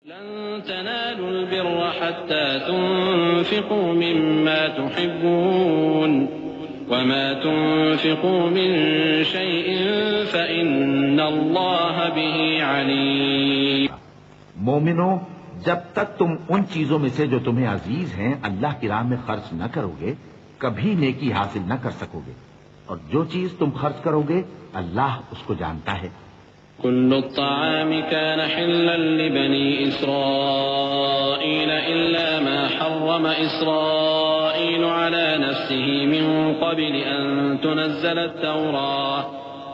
لن تنالوا البر حتى تنفقوا مما تحبون وما تنفقوا من شيء فإن الله به عليم. مومنو، جب تک تم ان چیزوں میں سے جو تمہیں عزیز ہیں اللہ کی راہ میں خرچ نہ کرو گے کبھی نیکی حاصل نہ کر سکو گے، اور جو چیز تم خرچ کرو گے اللہ اس کو جانتا ہے. كل الطعام كان حلا لبني إسرائيل إلا ما حرم إسرائيل على نفسه من قبل أن تنزل التوراة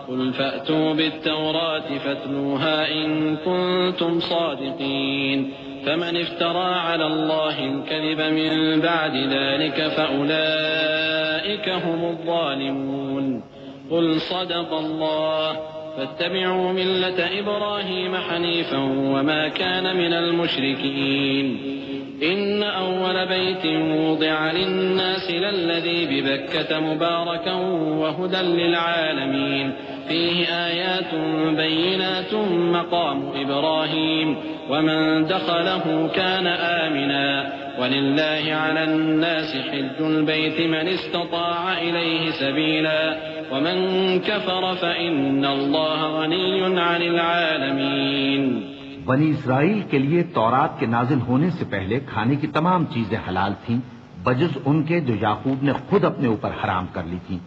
قل فأتوا بالتوراة فاتلوها إن كنتم صادقين فمن افترى على الله الكذب من بعد ذلك فأولئك هم الظالمون. قل صدق الله فاتبعوا ملة إبراهيم حنيفا وما كان من المشركين. إن أول بيت وضع للناس للذي ببكة مباركا وهدى للعالمين فيه آيات بينات مقام إبراهيم ومن دخله كان آمنا ولله على الناس حج البيت من استطاع إليه سبيلا ومن كفر فإن الله غني عن العالمين. بنی اسرائیل کے لیے تورات کے نازل ہونے سے پہلے کھانے کی تمام چیزیں حلال تھیں بجز ان کے جو یعقوب نے خود اپنے اوپر حرام کر لی تھیں.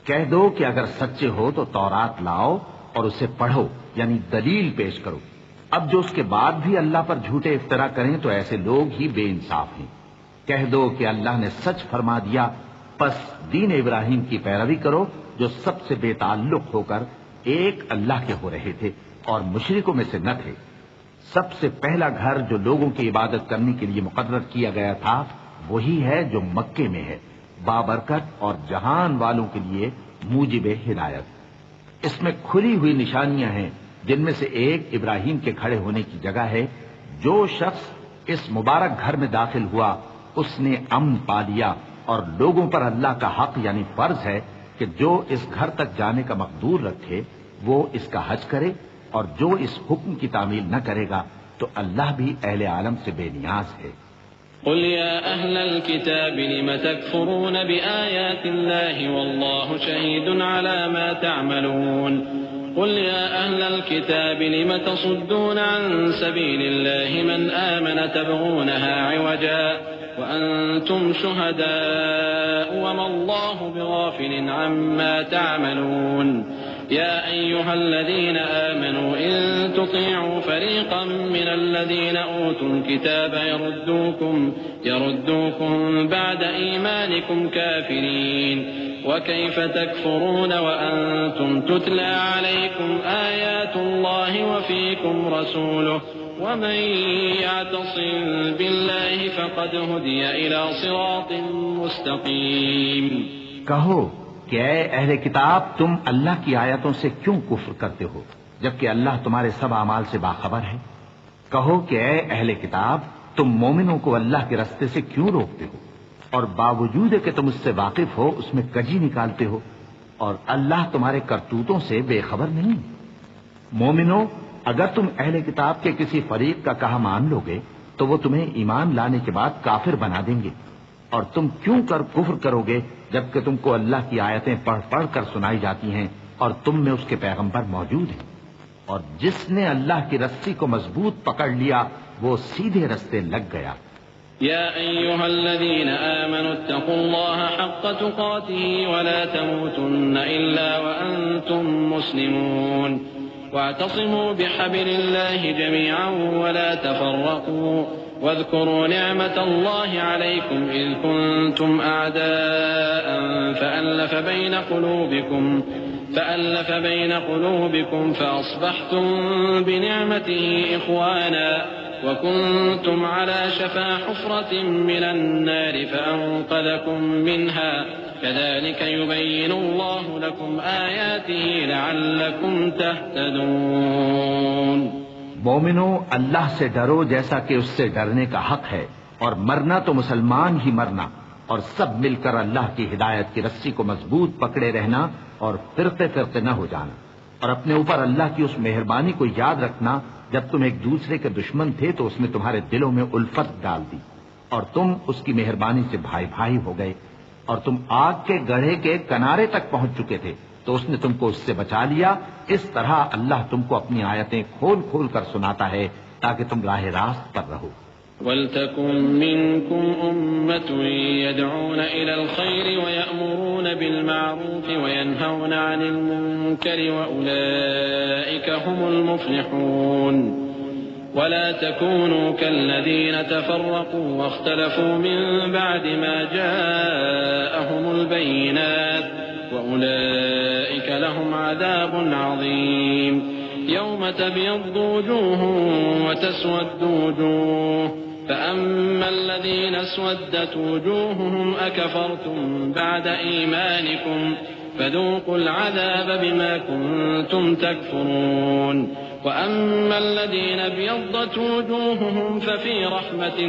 کہہ دو کہ اگر سچے ہو تو تورات لاؤ اور اسے پڑھو، یعنی دلیل پیش کرو. اب جو اس کے بعد بھی اللہ پر جھوٹے افطرا کریں تو ایسے لوگ ہی بے انصاف ہیں. کہہ دو کہ اللہ نے سچ فرما دیا، پس دین ابراہیم کی پیروی کرو جو سب سے بے تعلق ہو کر ایک اللہ کے ہو رہے تھے اور مشرکوں میں سے نہ تھے. سب سے پہلا گھر جو لوگوں کی عبادت کرنے کے لیے مقرر کیا گیا تھا وہی ہے جو مکے میں ہے، بابرکت اور جہان والوں کے لیے موجب ہدایت. اس میں کھلی ہوئی نشانیاں ہیں جن میں سے ایک ابراہیم کے کھڑے ہونے کی جگہ ہے. جو شخص اس مبارک گھر میں داخل ہوا اس نے امن پا لیا، اور لوگوں پر اللہ کا حق یعنی فرض ہے کہ جو اس گھر تک جانے کا مقدور رکھے وہ اس کا حج کرے، اور جو اس حکم کی تعمیل نہ کرے گا تو اللہ بھی اہل عالم سے بے نیاز ہے. قل يا أهل الكتاب لم تكفرون بآيات الله والله شهيد على ما تعملون. قل يا أهل الكتاب لم تصدون عن سبيل الله من آمن تبغونها عوجا وأنتم شهداء وما الله بغافل عما تعملون. يا أيها الذين آمنوا إن تطيعوا فريقا من الذين أوتوا الكتاب يردوكم بعد إيمانكم كافرين وكيف تكفرون وأنتم تتلى عليكم آيات الله وفيكم رسوله ومن يعتصم بالله فقد هدي إلى صراط مستقيم. کہو کہ اے اہل کتاب تم اللہ کی آیتوں سے کیوں کفر کرتے ہو جبکہ اللہ تمہارے سب اعمال سے باخبر ہے. کہو کہ اے اہل کتاب تم مومنوں کو اللہ کے رستے سے کیوں روکتے ہو اور باوجود کہ تم اس سے واقف ہو اس میں کجی نکالتے ہو، اور اللہ تمہارے کرتوتوں سے بے خبر نہیں. مومنوں، اگر تم اہل کتاب کے کسی فریق کا کہا مان لو گے تو وہ تمہیں ایمان لانے کے بعد کافر بنا دیں گے، اور تم کیوں کر کفر کرو گے جبکہ تم کو اللہ کی آیتیں پڑھ پڑھ کر سنائی جاتی ہیں اور تم میں اس کے پیغمبر موجود ہیں. اور جس نے اللہ کی رسی کو مضبوط پکڑ لیا وہ سیدھے رستے لگ گیا. يا أيها الذين آمنوا اتقوا الله حق تقاته ولا تموتن إلا وأنتم مسلمون واعتصموا بحبل الله جميعا ولا تفرقوا واذكروا نعمة الله عليكم إذ كنتم أعداء فألف بين قلوبكم فأصبحتم بنعمته إخوانا وكنتم على شفا حفرة من النار فأنقذكم منها كذلك يبين الله لكم آياته لعلكم تهتدون. مومنو، اللہ سے ڈرو جیسا کہ اس سے ڈرنے کا حق ہے، اور مرنا تو مسلمان ہی مرنا، اور سب مل کر اللہ کی ہدایت کی رسی کو مضبوط پکڑے رہنا اور فرقے فرقے نہ ہو جانا. اور اپنے اوپر اللہ کی اس مہربانی کو یاد رکھنا جب تم ایک دوسرے کے دشمن تھے تو اس نے تمہارے دلوں میں الفت ڈال دی اور تم اس کی مہربانی سے بھائی بھائی ہو گئے، اور تم آگ کے گڑھے کے کنارے تک پہنچ چکے تھے تو اس نے تم کو اس سے بچا لیا۔ اس طرح اللہ تم کو اپنی آیتیں کھول کھول کر سناتا ہے تاکہ تم راہ راست پر رہو۔ وَلْتَكُن مِّنكُمْ أُمَّةٌ يَدْعُونَ إِلَى الْخَيْرِ وَيَأْمُرُونَ بِالْمَعْرُوفِ وَيَنْهَوْنَ عَنِ الْمُنكَرِ وَأُولَئِكَ هُمُ الْمُفْلِحُونَ ولا تكونوا كالذين تفرقوا واختلفوا من بعد ما جاءهم البينات وأولئك لهم عذاب عظيم يوم تبيض وجوه وتسود وجوه فأما الذين اسودت وجوههم أكفرتم بعد إيمانكم فذوقوا العذاب بما كنتم تكفرون وأما الذين ابيضت وجوههم ففي رحمة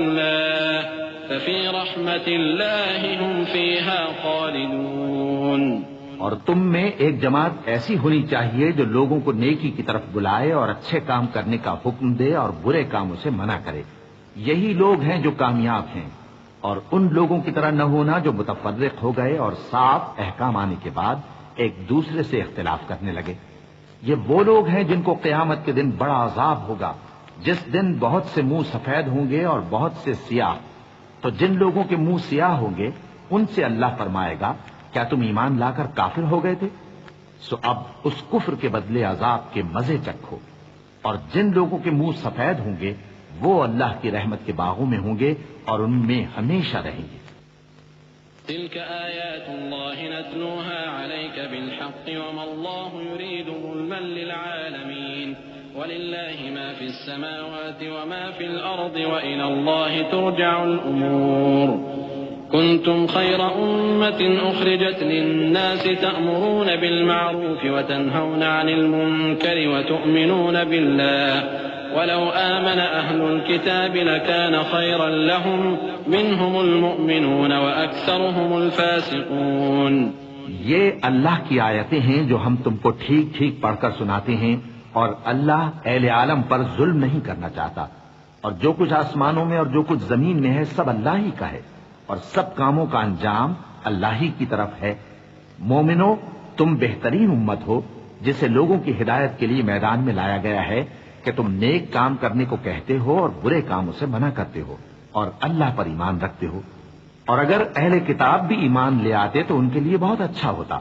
الله هم فيها خالدون۔ اور تم میں ایک جماعت ایسی ہونی چاہیے جو لوگوں کو نیکی کی طرف بلائے اور اچھے کام کرنے کا حکم دے اور برے کاموں سے منع کرے، یہی لوگ ہیں جو کامیاب ہیں۔ اور ان لوگوں کی طرح نہ ہونا جو متفرق ہو گئے اور صاف احکام آنے کے بعد ایک دوسرے سے اختلاف کرنے لگے۔ یہ وہ لوگ ہیں جن کو قیامت کے دن بڑا عذاب ہوگا، جس دن بہت سے منہ سفید ہوں گے اور بہت سے سیاہ۔ تو جن لوگوں کے منہ سیاہ ہوں گے ان سے اللہ فرمائے گا کیا تم ایمان لا کر کافر ہو گئے تھے؟ سو اب اس کفر کے بدلے عذاب کے مزے چکھو۔ اور جن لوگوں کے منہ سفید ہوں گے وہ اللہ کی رحمت کے باغوں میں ہوں گے اور ان میں ہمیشہ رہیں گے۔ تلك آيات الله نتلوها عليك بالحق وما الله يريد ظلما للعالمين ولله ما في السماوات وما في الأرض وإلى الله ترجع الأمور كنتم خير أمة أخرجت للناس تأمرون بالمعروف وتنهون عن المنكر وتؤمنون بالله ولو آمن أهل الكتاب لكان خيرا لهم منهم المؤمنون وأكثرهم الفاسقون۔ یہ اللہ کی آیتیں ہیں جو ہم تم کو ٹھیک ٹھیک پڑھ کر سناتے ہیں، اور اللہ اہل عالم پر ظلم نہیں کرنا چاہتا، اور جو کچھ آسمانوں میں اور جو کچھ زمین میں ہے سب اللہ ہی کا ہے، اور سب کاموں کا انجام اللہ ہی کی طرف ہے۔ مومنو، تم بہترین امت ہو جسے لوگوں کی ہدایت کے لیے میدان میں لایا گیا ہے کہ تم نیک کام کرنے کو کہتے ہو اور برے کاموں سے منع کرتے ہو اور اللہ پر ایمان رکھتے ہو۔ اور اگر اہل کتاب بھی ایمان لے آتے تو ان کے لیے بہت اچھا ہوتا،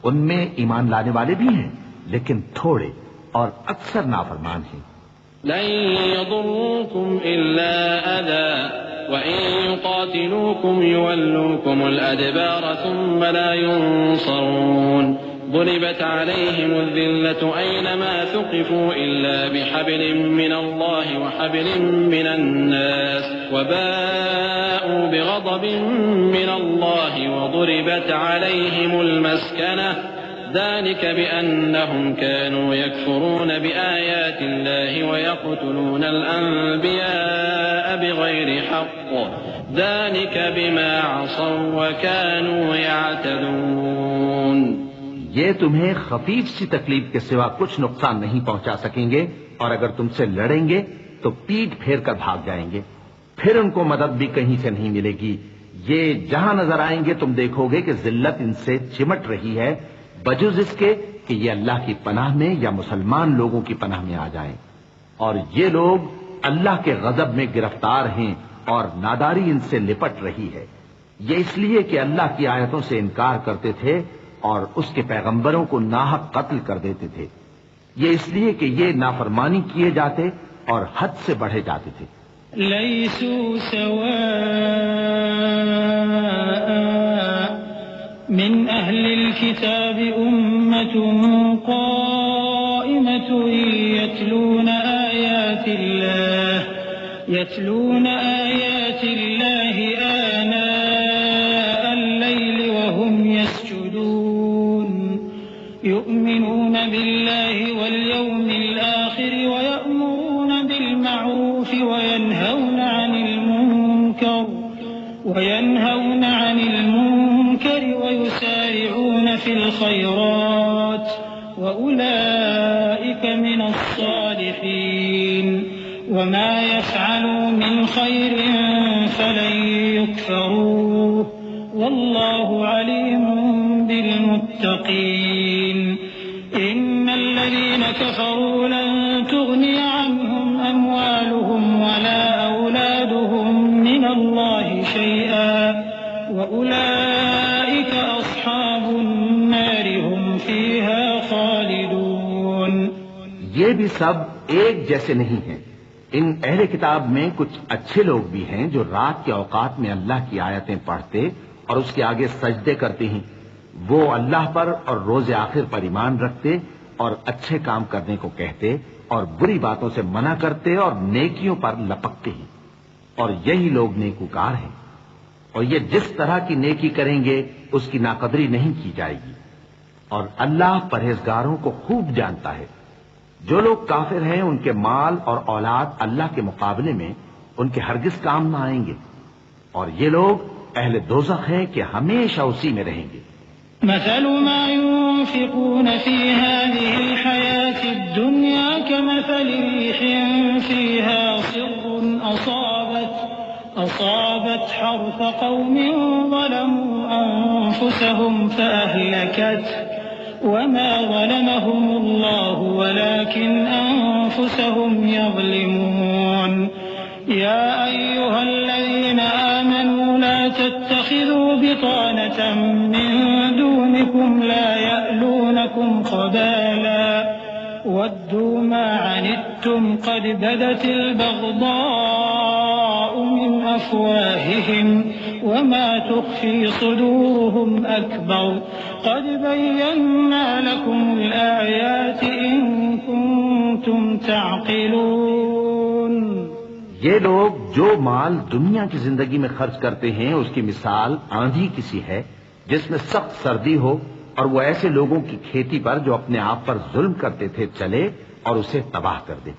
ان میں ایمان لانے والے بھی ہیں لیکن تھوڑے اور اکثر نافرمان ہیں۔ لن يضروكم إلا أذى وإن يقاتلوكم يولوكم الأدبار ثم لا ينصرون ضربت عليهم الذلة أينما ثقفوا إلا بحبل من الله وحبل من الناس وباءوا بغضب من الله وضربت عليهم المسكنة ذلك بأنهم كانوا يكفرون بآيات الله ويقتلون الأنبياء بغير حق ذلك بما عصوا وكانوا يعتدون۔ یہ تمہیں خفیف سی تکلیف کے سوا کچھ نقصان نہیں پہنچا سکیں گے، اور اگر تم سے لڑیں گے تو پیٹ پھیر کر بھاگ جائیں گے، پھر ان کو مدد بھی کہیں سے نہیں ملے گی۔ یہ جہاں نظر آئیں گے تم دیکھو گے کہ ذلت ان سے چمٹ رہی ہے بجز اس کے کہ یہ اللہ کی پناہ میں یا مسلمان لوگوں کی پناہ میں آ جائیں، اور یہ لوگ اللہ کے غضب میں گرفتار ہیں اور ناداری ان سے لپٹ رہی ہے۔ یہ اس لیے کہ اللہ کی آیتوں سے انکار کرتے تھے اور اس کے پیغمبروں کو ناحق قتل کر دیتے تھے، یہ اس لیے کہ یہ نافرمانی کیے جاتے اور حد سے بڑھے جاتے تھے۔ لیسوا سواء من اہل الكتاب امة قائمة يتلون آیات اللہ آناء الليل وهم يسجدون يؤمنون بالله واليوم الآخر ويأمرون بالمعروف وينهون عن المنكر ويسارعون في الخيرات وأولئك وما يفعلوا من خير فلن يكفروه والله عليم بالمتقين إن الذين كفروا لن تغني عنهم أموالهم ولا أولادهم من الله شيئا وأولئك أصحاب النار هم فيها خالدون. یہ بھی سب ایک جیسے نہیں ہیں. ان اہل کتاب میں کچھ اچھے لوگ بھی ہیں جو رات کے اوقات میں اللہ کی آیتیں پڑھتے اور اس کے آگے سجدے کرتے ہیں. وہ اللہ پر اور روز آخر پر ایمان رکھتے اور اچھے کام کرنے کو کہتے اور بری باتوں سے منع کرتے اور نیکیوں پر لپکتے ہیں. اور یہی لوگ نیکوکار ہیں. اور یہ جس طرح کی نیکی کریں گے اس کی ناقدری نہیں کی جائے گی. اور اللہ پرہیزگاروں کو خوب جانتا ہے. جو لوگ کافر ہیں ان کے مال اور اولاد اللہ کے مقابلے میں ان کے ہرگز کام نہ آئیں گے. اور یہ لوگ اہل دوزخ ہیں کہ ہمیشہ اسی میں رہیں گے. مثل ما ينفقون في هذه الحياة الدنيا كمثل ريح فيها صر أصابت حرث قوم ظلموا أنفسهم فأهلكته وما ظلمهم الله ولكن أنفسهم يظلمون. يا أيها الذين آمنوا لا تتخذوا بطانة من دونكم لا يألونكم خبالا ودوا ما عنتم قد بدت البغضاء من أفواههم وما تخفي صدورهم أكبر قد بينا لكم الآيات إن كنتم تعقلون. یہ لوگ جو مال دنیا کی زندگی میں خرچ کرتے ہیں اس کی مثال آندھی کسی ہے جس میں سخت سردی ہو اور وہ ایسے لوگوں کی کھیتی پر جو اپنے آپ پر ظلم کرتے تھے چلے اور اسے تباہ کر دے.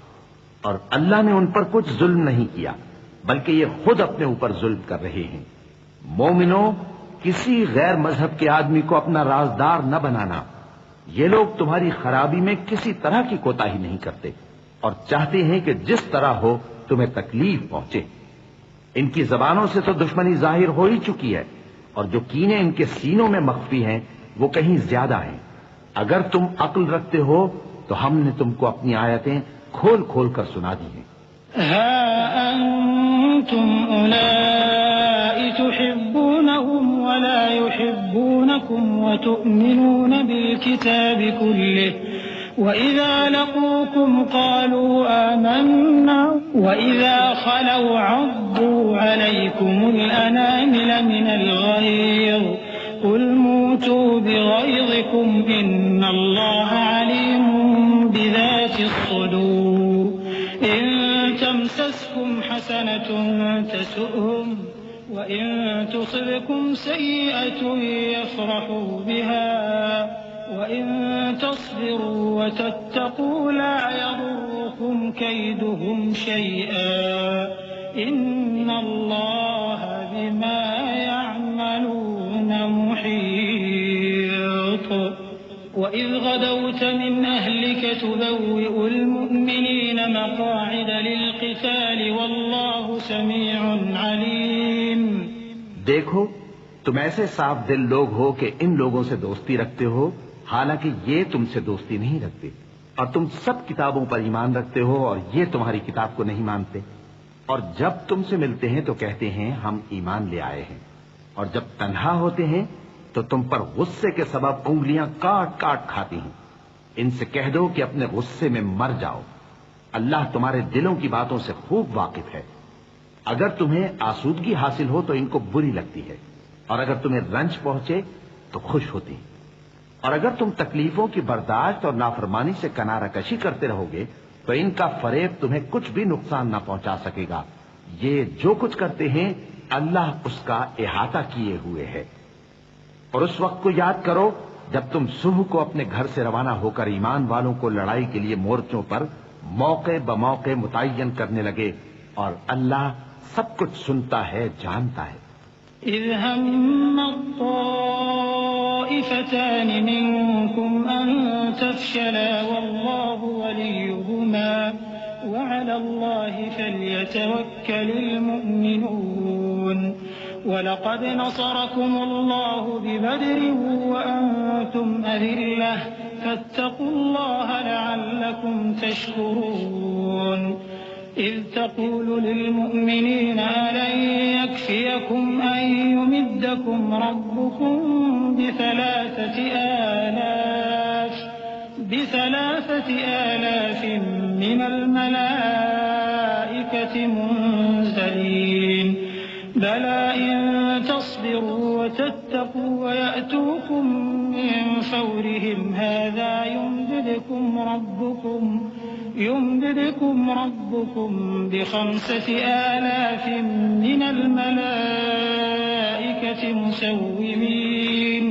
اور اللہ نے ان پر کچھ ظلم نہیں کیا بلکہ یہ خود اپنے اوپر ظلم کر رہے ہیں. مومنوں، کسی غیر مذہب کے آدمی کو اپنا رازدار نہ بنانا. یہ لوگ تمہاری خرابی میں کسی طرح کی کوتاہی نہیں کرتے اور چاہتے ہیں کہ جس طرح ہو تمہیں تکلیف پہنچے. ان کی زبانوں سے تو دشمنی ظاہر ہو ہی چکی ہے اور جو کینے ان کے سینوں میں مخفی ہیں وہ کہیں زیادہ ہیں. اگر تم عقل رکھتے ہو تو ہم نے تم کو اپنی آیتیں کھول کھول کر سنا دی ہیں. ها أنتم أولئك تحبونهم ولا يحبونكم وتؤمنون بالكتاب كله وإذا لقوكم قالوا آمنا وإذا خلوا عضوا عليكم الأنامل من الغيظ قل موتوا بغيظكم إن الله عليم بذات الصدور. إن تمسسكم حسنة تسؤهم وإن تصبكم سيئة يفرحوا بها وإن تصبروا وتتقوا لا يضركم كيدهم شيئا إن الله بما يعملون محيط. وإذ غدوت من أهلك تبوئ المؤمنين مقاعد للقتال والله سميع عليم. دیکھو تم ایسے صاف دل لوگ ہو کہ ان لوگوں سے دوستی رکھتے ہو حالانکہ یہ تم سے دوستی نہیں رکھتے اور تم سب کتابوں پر ایمان رکھتے ہو اور یہ تمہاری کتاب کو نہیں مانتے. اور جب تم سے ملتے ہیں تو کہتے ہیں ہم ایمان لے آئے ہیں اور جب تنہا ہوتے ہیں تو تم پر غصے کے سبب انگلیاں کاٹ کاٹ کھاتی ہیں. ان سے کہہ دو کہ اپنے غصے میں مر جاؤ. اللہ تمہارے دلوں کی باتوں سے خوب واقف ہے. اگر تمہیں آسودگی حاصل ہو تو ان کو بری لگتی ہے اور اگر تمہیں رنج پہنچے تو خوش ہوتی. اور اگر تم تکلیفوں کی برداشت اور نافرمانی سے کنارہ کشی کرتے رہو گے تو ان کا فریب تمہیں کچھ بھی نقصان نہ پہنچا سکے گا. یہ جو کچھ کرتے ہیں اللہ اس کا احاطہ کیے ہوئے ہے. اور اس وقت کو یاد کرو جب تم صبح کو اپنے گھر سے روانہ ہو کر ایمان والوں کو لڑائی کے لیے مورچوں پر موقع بموقع متعین کرنے لگے اور اللہ سب کچھ سنتا ہے جانتا ہے. إذ هم الطائفتان منكم أن تفشلا والله وليهما وعلى الله فليتوكل المؤمنون ولقد نصركم الله ببدر وأنتم أذلة فاتقوا الله لعلكم تشكرون إذ تقول للمؤمنين ألن يكفيكم أن يمدكم ربكم بثلاثة آلاف من الملائكة منزلين بلى إن تصبروا وتتقوا ويأتوكم من فورهم هذا يمددكم ربكم ب5,000 من الملائكة مسومين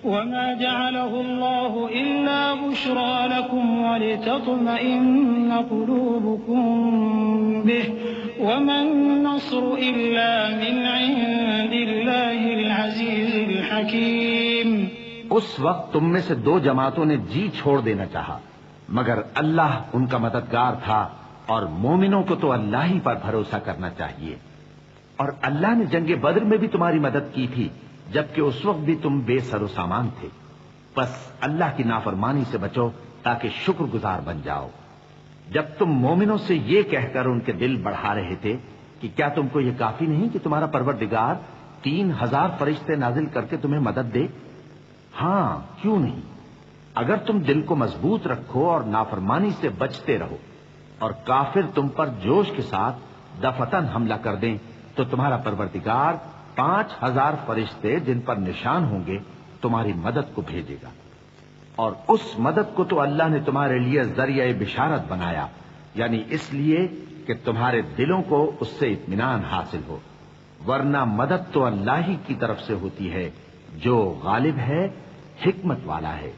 وما جعله الله إلا بشرى لكم ولتطمئن قلوبكم به وما النصر إلا من عند الله العزيز الحكيم. اس وقت تم میں سے 2 جماعتوں نے جی چھوڑ دینا چاہا مگر اللہ ان کا مددگار تھا اور مومنوں کو تو اللہ ہی پر بھروسہ کرنا چاہیے. اور اللہ نے جنگ بدر میں بھی تمہاری مدد کی تھی جبکہ اس وقت بھی تم بے سر و سامان تھے. بس اللہ کی نافرمانی سے بچو تاکہ شکر گزار بن جاؤ. جب تم مومنوں سے یہ کہہ کر ان کے دل بڑھا رہے تھے کہ کیا تم کو یہ کافی نہیں کہ تمہارا پروردگار 3,000 فرشتے نازل کر کے تمہیں مدد دے؟ ہاں کیوں نہیں. اگر تم دل کو مضبوط رکھو اور نافرمانی سے بچتے رہو اور کافر تم پر جوش کے ساتھ دفتن حملہ کر دیں تو تمہارا پروردگار 5,000 فرشتے جن پر نشان ہوں گے تمہاری مدد کو بھیجے گا. اور اس مدد کو تو اللہ نے تمہارے لیے ذریعہ بشارت بنایا یعنی اس لیے کہ تمہارے دلوں کو اس سے اطمینان حاصل ہو. ورنہ مدد تو اللہ ہی کی طرف سے ہوتی ہے جو غالب ہے حکمت والا ہے.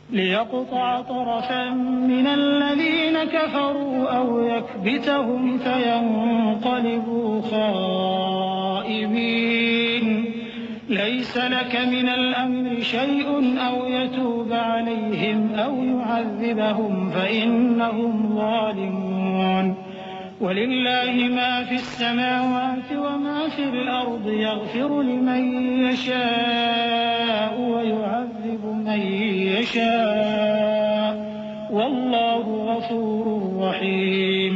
ليقطع طرفا من الذين كفروا أو يكبتهم فينقلبوا خائبين ليس لك من الأمر شيء أو يتوب عليهم أو يعذبهم فإنهم ظالمون ولله ما في السماوات وما في الأرض يغفر لمن يشاء ويعذب من يشاء والله غفور رحيم.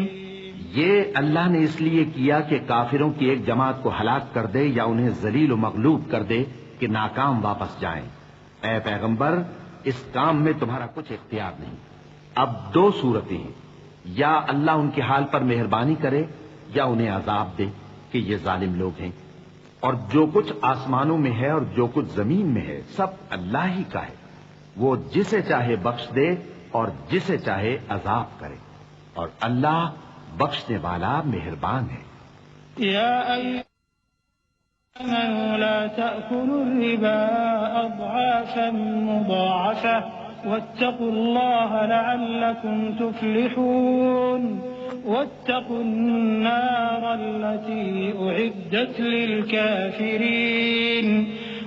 یہ اللہ نے اس لیے کیا کہ کافروں کی ایک جماعت کو ہلاک کر دے یا انہیں ذلیل و مغلوب کر دے کہ ناکام واپس جائیں. اے پیغمبر اس کام میں تمہارا کچھ اختیار نہیں. اب 2 صورتیں ہیں، یا اللہ ان کے حال پر مہربانی کرے یا انہیں عذاب دے کہ یہ ظالم لوگ ہیں. اور جو کچھ آسمانوں میں ہے اور جو کچھ زمین میں ہے سب اللہ ہی کا ہے. وہ جسے چاہے بخش دے اور جسے چاہے عذاب کرے اور اللہ بخشنے والا مہربان ہے. یا آمنوا لا تأكلوا الربا أضعافا مضاعفة واتقوا الله لعلكم تفلحون واتقوا النار التي أعدت للكافرين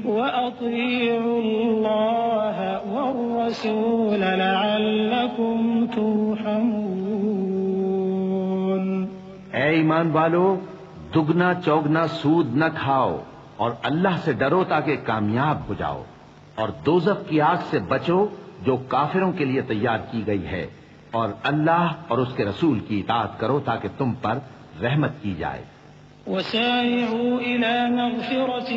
وأطيعوا الله والرسول لعلكم ترحمون. اے ایمان والو دگنا چوگنا سود نہ کھاؤ اور اللہ سے ڈرو تاکہ کامیاب ہو جاؤ اور دوزخ کی آگ سے بچو جو کافروں کے لیے تیار کی گئی ہے اور اللہ اور اس کے رسول کی اطاعت کرو تاکہ تم پر رحمت کی جائے. وسارعوا إلى مغفرة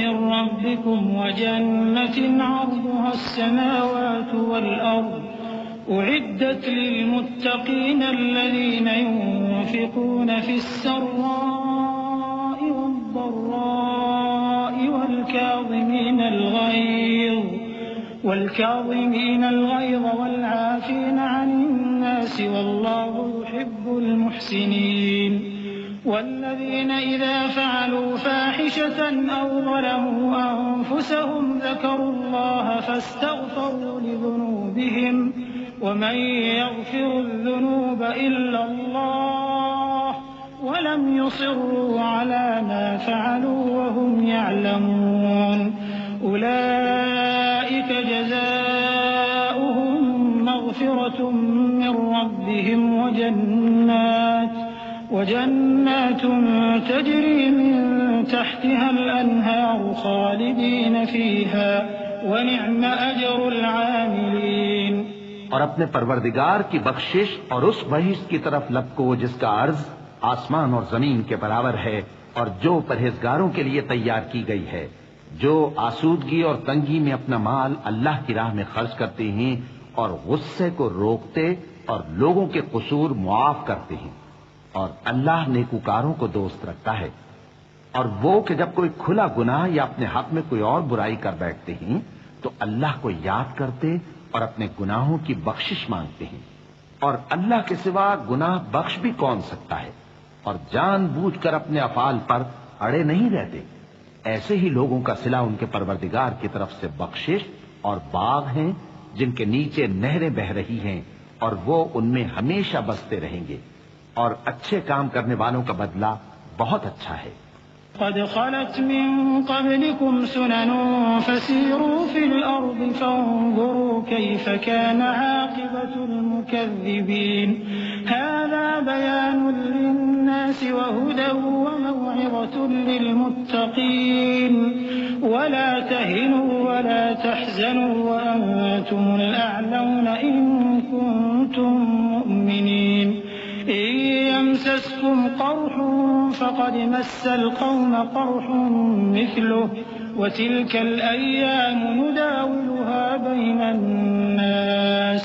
من ربكم وجنة عرضها السماوات والأرض أعدت للمتقين الذين ينفقون في السراء والضراء والكاظمين الغيظ والعافين عن الناس والله يحب المحسنين. والذين إذا فعلوا فاحشة أو ظلموا أنفسهم ذكروا الله فاستغفروا لذنوبهم ومن يغفر الذنوب إلا الله ولم يصروا على ما فعلوا وهم يعلمون أولئك جزاؤهم مغفرة من ربهم ربهم وجنات تجري من تحتها الأنهار خالدين فيها وَنِعْمَ أَجْرُ الْعَامِلِينَ۔ اور اپنے پروردگار کی بخشش اور اس بہشت کی طرف لپکو جس کا عرض آسمان اور زمین کے برابر ہے اور جو پرہیزگاروں کے لیے تیار کی گئی ہے، جو آسودگی اور تنگی میں اپنا مال اللہ کی راہ میں خرچ کرتے ہیں اور غصے کو روکتے اور لوگوں کے قصور معاف کرتے ہیں، اور اللہ نیکوکاروں کو دوست رکھتا ہے۔ اور وہ کہ جب کوئی کھلا گناہ یا اپنے حق میں کوئی اور برائی کر بیٹھتے ہیں تو اللہ کو یاد کرتے اور اپنے گناہوں کی بخشش مانگتے ہیں، اور اللہ کے سوا گناہ بخش بھی کون سکتا ہے، اور جان بوجھ کر اپنے افعال پر اڑے نہیں رہتے۔ ایسے ہی لوگوں کا صلہ ان کے پروردگار کی طرف سے بخشش اور باغ ہیں جن کے نیچے نہریں بہ رہی ہیں، اور وہ ان میں ہمیشہ بستے رہیں گے، اور اچھے کام کرنے والوں کا بدلہ بہت اچھا ہے۔ قد خلت من قبلكم سنن فسيروا في الأرض فانظروا كيف كان عاقبة المكذبين هذا بيان للناس وهدى وموعظة للمتقين ولا تهنوا ولا تحزنوا وأنتم الأعلون إن كنتم مؤمنين إن يمسسكم قرح فقد مس القوم قرح مثله وتلك الأيام نداولها بين الناس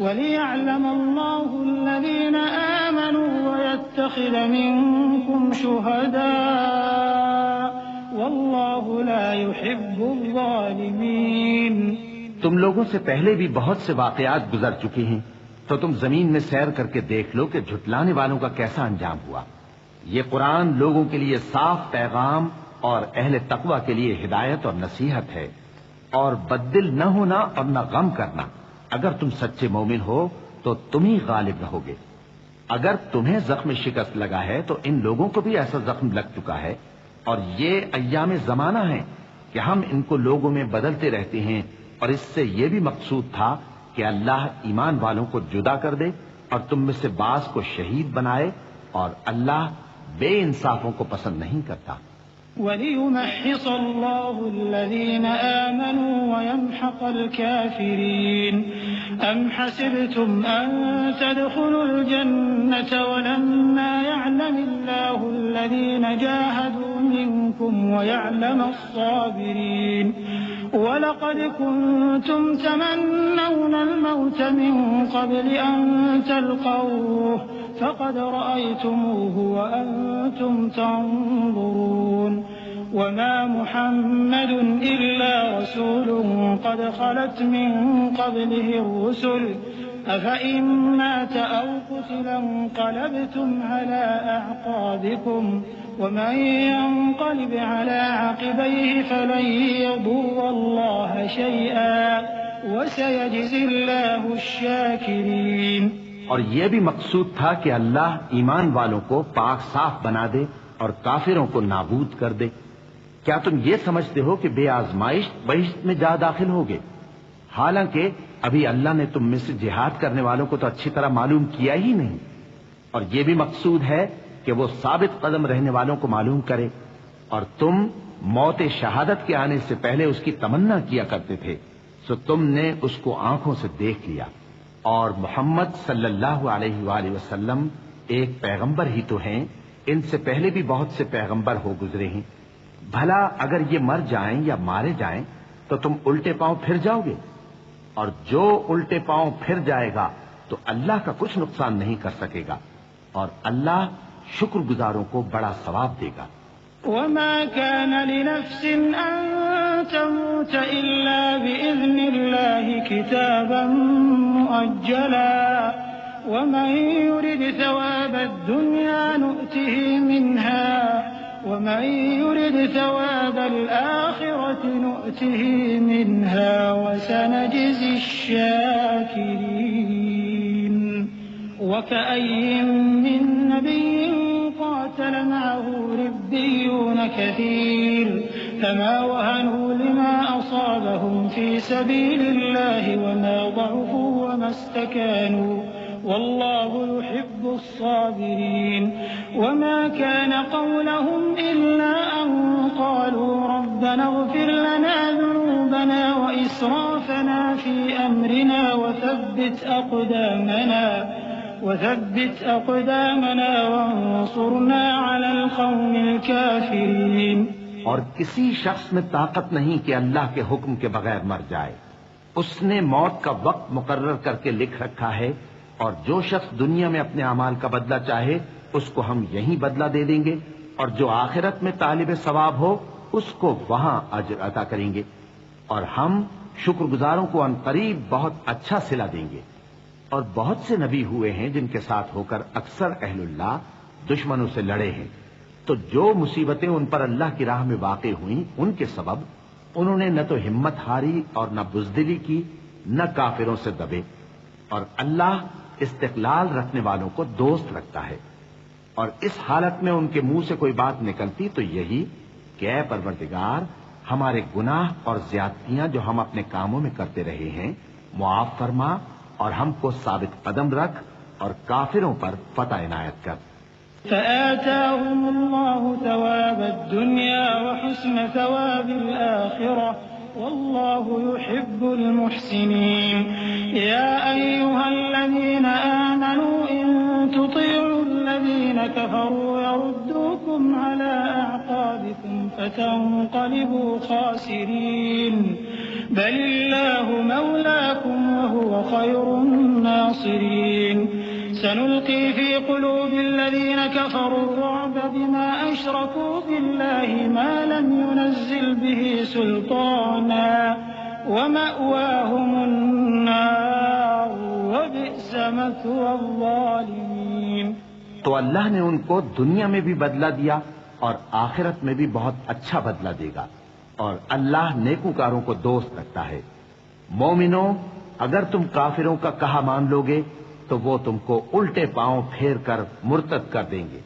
وليعلم الله الذين آمنوا ويتخذ منكم شهداء والله لا يحب الظالمين۔ تم لوگوں سے پہلے بھی بہت سے واقعات گزر چکے ہیں، تو تم زمین میں سیر کر کے دیکھ لو کہ جھٹلانے والوں کا کیسا انجام ہوا۔ یہ قرآن لوگوں کے لیے صاف پیغام اور اہل تقوی کے لیے ہدایت اور نصیحت ہے، اور بددل نہ ہونا اور نہ غم کرنا۔ اگر تم سچے مومن ہو تو تم ہی غالب رہو گے۔ اگر تمہیں زخم شکست لگا ہے تو ان لوگوں کو بھی ایسا زخم لگ چکا ہے، اور یہ ایام زمانہ ہیں کہ ہم ان کو لوگوں میں بدلتے رہتے ہیں، اور اس سے یہ بھی مقصود تھا کہ اللہ ایمان والوں کو جدا کر دے اور تم میں سے بعض کو شہید بنائے، اور اللہ بے انصافوں کو پسند نہیں کرتا۔ وَلِيُمَحِّصَ اللَّهُ الَّذِينَ آمَنُوا وَيَمْحَقَ الْكَافِرِينَ أَمْ حَسِبْتُمْ أَن تَدْخُلُوا الْجَنَّةَ وَلَمَّا يَعْلَمِ اللَّهُ الَّذِينَ جَاهَدُوا مِنكُمْ وَيَعْلَمَ الصَّابِرِينَ وَلَقَدْ كُنتُمْ تَمَنَّوْنَ الْمَوْتَ مِن قَبْلِ أَن تَلْقَوْهُ فقد رأيتموه وأنتم تنظرون وما محمد إلا رسول قد خلت من قبله الرسل أفإن مات أو قتل انقلبتم على أعقابكم ومن ينقلب على عقبيه فلن يضر الله شيئا وسيجزي الله الشاكرين۔ اور یہ بھی مقصود تھا کہ اللہ ایمان والوں کو پاک صاف بنا دے اور کافروں کو نابود کر دے۔ کیا تم یہ سمجھتے ہو کہ بے آزمائش بہشت میں جا داخل ہوگے؟ حالانکہ ابھی اللہ نے تم میں سے جہاد کرنے والوں کو تو اچھی طرح معلوم کیا ہی نہیں، اور یہ بھی مقصود ہے کہ وہ ثابت قدم رہنے والوں کو معلوم کرے، اور تم موت شہادت کے آنے سے پہلے اس کی تمنا کیا کرتے تھے، سو تم نے اس کو آنکھوں سے دیکھ لیا۔ اور محمد صلی اللہ علیہ وآلہ وسلم ایک پیغمبر ہی تو ہیں، ان سے پہلے بھی بہت سے پیغمبر ہو گزرے ہیں۔ بھلا اگر یہ مر جائیں یا مارے جائیں تو تم الٹے پاؤں پھر جاؤ گے؟ اور جو الٹے پاؤں پھر جائے گا تو اللہ کا کچھ نقصان نہیں کر سکے گا، اور اللہ شکر گزاروں کو بڑا ثواب دے گا۔ وما كان لنفس أن تموت إلا بإذن الله كتابا مؤجلا ومن يرد ثواب الدنيا نؤته منها ومن يرد ثواب الآخرة نؤته منها وسنجزي الشاكرين وكأي من نبي قاتل معه ربيون كثير فما وهنوا لما أصابهم في سبيل الله وما ضعفوا وما استكانوا والله يحب الصابرين وما كان قولهم إلا أن قالوا ربنا اغفر لنا ذنوبنا وإسرافنا في أمرنا وثبت أقدامنا وانصرنا على القوم الكافرين. اور کسی شخص میں طاقت نہیں کہ اللہ کے حکم کے بغیر مر جائے. اس نے موت کا وقت مقرر کر کے لکھ رکھا ہے، اور جو شخص دنیا میں اپنے اعمال کا بدلہ چاہے اس کو ہم یہیں بدلہ دے دیں گے، اور جو آخرت میں طالب ثواب ہو اس کو وہاں اجر عطا کریں گے، اور ہم شکر گزاروں کو عنقریب بہت اچھا صلہ دیں گے. اور بہت سے نبی ہوئے ہیں جن کے ساتھ ہو کر اکثر اہل اللہ دشمنوں سے لڑے ہیں، تو جو مصیبتیں ان پر اللہ کی راہ میں واقع ہوئیں ان کے سبب انہوں نے نہ تو ہمت ہاری اور نہ بزدلی کی، نہ کافروں سے دبے. اور اللہ استقلال رکھنے والوں کو دوست رکھتا ہے. اور اس حالت میں ان کے منہ سے کوئی بات نکلتی تو یہی کہ اے پروردگار، ہمارے گناہ اور زیادتیاں جو ہم اپنے کاموں میں کرتے رہے ہیں معاف فرما، اور ہم کو ثابت قدم رکھ اور کافروں پر فتح عنایت کر. فآتاهم الله ثواب الدنيا وحسن ثواب الآخرة والله يحب المحسنين. يا أيها الذين آمنوا إن تطيعوا الذين كفروا يردوكم على أعقابكم فتنقلبوا خاسرين. بل الله مولاكم وهو خير الناصرين. سنلقي في قلوب الذين كفروا الرعب بما أشركوا بالله ما لم ينزل به سلطانا ومأواهم النار وبئس مثوى الظالمين. تو اللہ نے ان کو دنیا میں بھی بدلہ دیا اور آخرت میں بھی بہت اچھا بدلہ دے گا، اور اللہ نیکوکاروں کو دوست رکھتا ہے. مومنوں، اگر تم کافروں کا کہا مان لو گے تو وہ تم کو الٹے پاؤں پھیر کر مرتد کر دیں گے،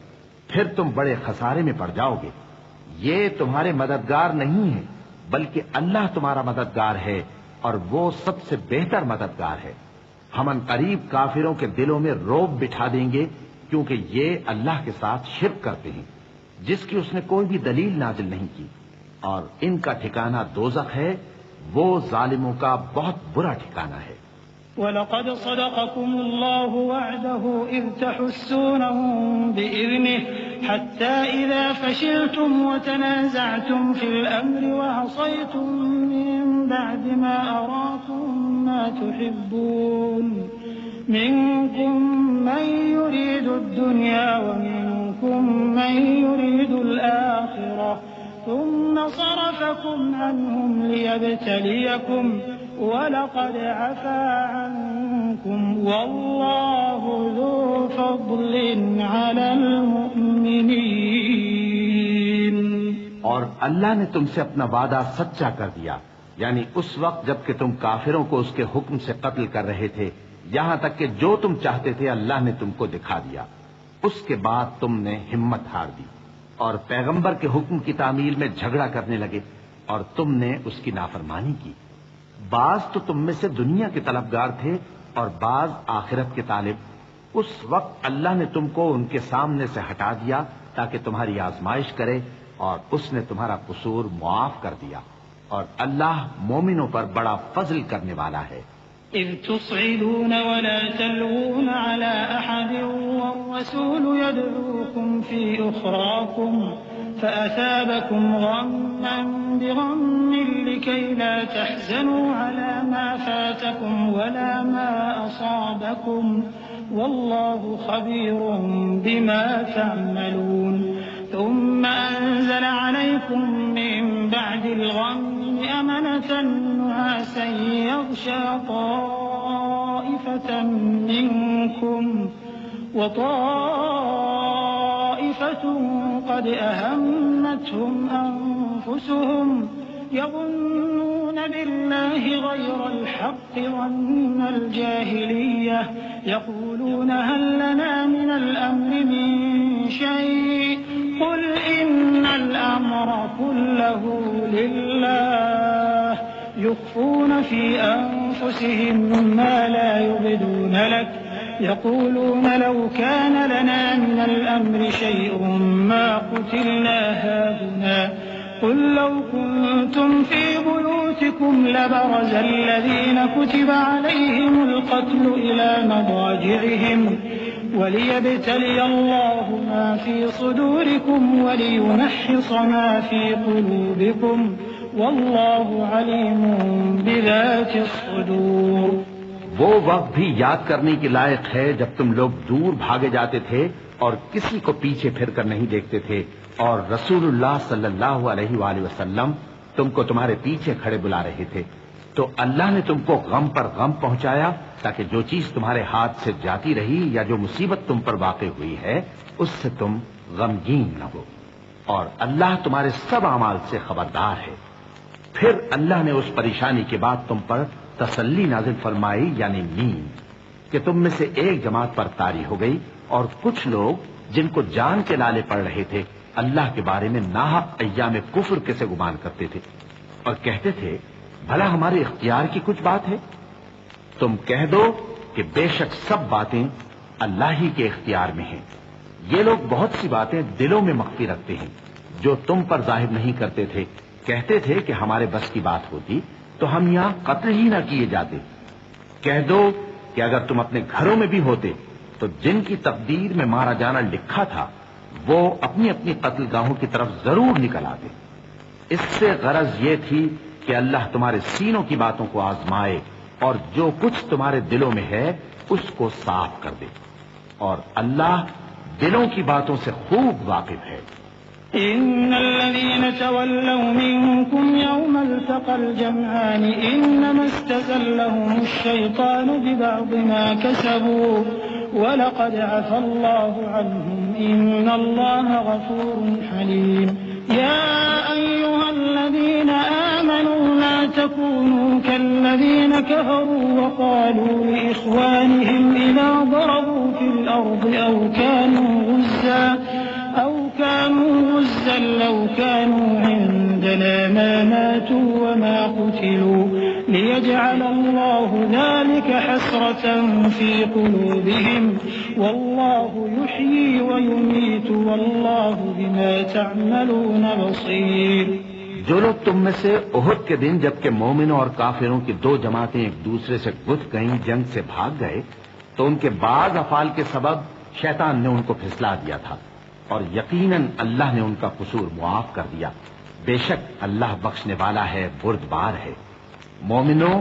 پھر تم بڑے خسارے میں پڑ جاؤ گے. یہ تمہارے مددگار نہیں ہے بلکہ اللہ تمہارا مددگار ہے، اور وہ سب سے بہتر مددگار ہے. ہم عنقریب کافروں کے دلوں میں رعب بٹھا دیں گے، کیونکہ یہ اللہ کے ساتھ شرک کرتے ہیں جس کی اس نے کوئی بھی دلیل نازل نہیں کی، اور ان کا ٹھکانہ دوزخ ہے، وہ ظالموں کا بہت برا ٹھکانہ ہے. وَلَقَدْ صَدَقَكُمُ اللَّهُ وَعْدَهُ إِذْ تَحُسُّونَهُم بِإِذْنِهِ حَتَّى إِذَا فَشِلْتُمْ وَتَنَازَعْتُمْ فِي الْأَمْرِ وَعَصَيْتُم مِّن بَعْدِ مَا أَرَاكُم مَّا تُحِبُّونَ مِنكُم مَّن يُرِيدُ الدُّنْيَا وَمِنكُم مَّن يُرِيدُ الْآخِرَةَ ثُمَّ صَرَفَكُمْ عَنْهُمْ لِيَبْتَلِيَكُمْ وَلَقَدْ عَفَا عَنكُمْ وَاللَّهُ ذُو فَضْلٍ عَلَى الْمُؤْمِنِينَ. اور اللہ نے تم سے اپنا وعدہ سچا کر دیا، یعنی اس وقت جب کہ تم کافروں کو اس کے حکم سے قتل کر رہے تھے، یہاں تک کہ جو تم چاہتے تھے اللہ نے تم کو دکھا دیا. اس کے بعد تم نے ہمت ہار دی اور پیغمبر کے حکم کی تعمیل میں جھگڑا کرنے لگے، اور تم نے اس کی نافرمانی کی. بعض تو تم میں سے دنیا کے طلبگار تھے اور بعض آخرت کے طالب. اس وقت اللہ نے تم کو ان کے سامنے سے ہٹا دیا تاکہ تمہاری آزمائش کرے، اور اس نے تمہارا قصور معاف کر دیا، اور اللہ مومنوں پر بڑا فضل کرنے والا ہے. إذ تصعدون ولا تلوون على أحد والرسول يدعوكم في أخراكم فأثابكم غما بغم لكي لا تحزنوا على ما فاتكم ولا ما أصابكم والله خبير بما تعملون. ثم أنزل عليكم من بعد الغم أمنة نعاسا يغشى طائفة منكم وطائفة قد أهمتهم أنفسهم يظنون بالله غير الحق ظن الجاهلية يقولون هل لنا من الأمر من شيء قل إن الأمر كله لله يخفون في أنفسهم ما لا يبدون لك يقولون لو كان لنا من الأمر شيء ما قتلنا هاهنا قل لو كنتم في بيوتكم لبرز الذين كتب عليهم القتل إلى مضاجعهم وليبتلي الله ما في صدوركم وليمحص ما في قلوبكم والله عليم بذات الصدور. وہ وقت بھی یاد کرنے کے لائق ہے جب تم لوگ دور بھاگے جاتے تھے اور کسی کو پیچھے پھر کر نہیں دیکھتے تھے اور رسول اللہ صلی اللہ علیہ وآلہ وسلم تم کو تمہارے پیچھے کھڑے بلا رہے تھے تو اللہ نے تم کو غم پر غم پہنچایا تاکہ جو چیز تمہارے ہاتھ سے جاتی رہی یا جو مصیبت تم پر واقع ہوئی ہے اس سے تم غمگین نہ ہو اور اللہ تمہارے سب اعمال سے خبردار ہے. پھر اللہ نے اس پریشانی کے بعد تم پر تسلی نازل فرمائی یعنی نیند کہ تم میں سے ایک جماعت پر طاری ہو گئی اور کچھ لوگ جن کو جان کے لالے پڑ رہے تھے اللہ کے بارے میں ناحق ایام کفر کے سے گمان کرتے تھے اور کہتے تھے بھلا ہمارے اختیار کی کچھ بات ہے. تم کہہ دو کہ بے شک سب باتیں اللہ ہی کے اختیار میں ہیں. یہ لوگ بہت سی باتیں دلوں میں مخفی رکھتے ہیں جو تم پر ظاہر نہیں کرتے تھے. کہتے تھے کہ ہمارے بس کی بات ہوتی تو ہم یہاں قتل ہی نہ کیے جاتے. کہہ دو کہ اگر تم اپنے گھروں میں بھی ہوتے تو جن کی تقدیر میں مارا جانا لکھا تھا وہ اپنی اپنی قتل گاہوں کی طرف ضرور نکل آتے. اس سے غرض یہ تھی کہ اللہ تمہارے سینوں کی باتوں کو آزمائے اور جو کچھ تمہارے دلوں میں ہے اس کو صاف کر دے اور اللہ دلوں کی باتوں سے خوب واقف ہے. إن الذين تولوا منكم يوم التقى الجمعان إنما استزلهم الشيطان ببعض ما كسبوا ولقد عفى الله عنهم إن الله غفور حليم. يا أيها الذين آمنوا لا تكونوا كالذين كفروا وقالوا لإخوانهم إذا ضربوا في الأرض أو كانوا غزا لو كانوا عندنا ما ماتوا وما قتلوا ليجعل الله ذلك حسرة في قلوبهم والله يحيي ويميت والله بما تعملون بصير. جو لوگ تم میں سے احد کے دن جبکہ مومنوں اور کافروں کی دو جماعتیں ایک دوسرے سے گتھ گئیں جنگ سے بھاگ گئے تو ان کے بعض افعال کے سبب شیطان نے ان کو پھسلا دیا تھا اور یقیناً اللہ نے ان کا قصور معاف کر دیا. بے شک اللہ بخشنے والا ہے بردبار ہے. مومنوں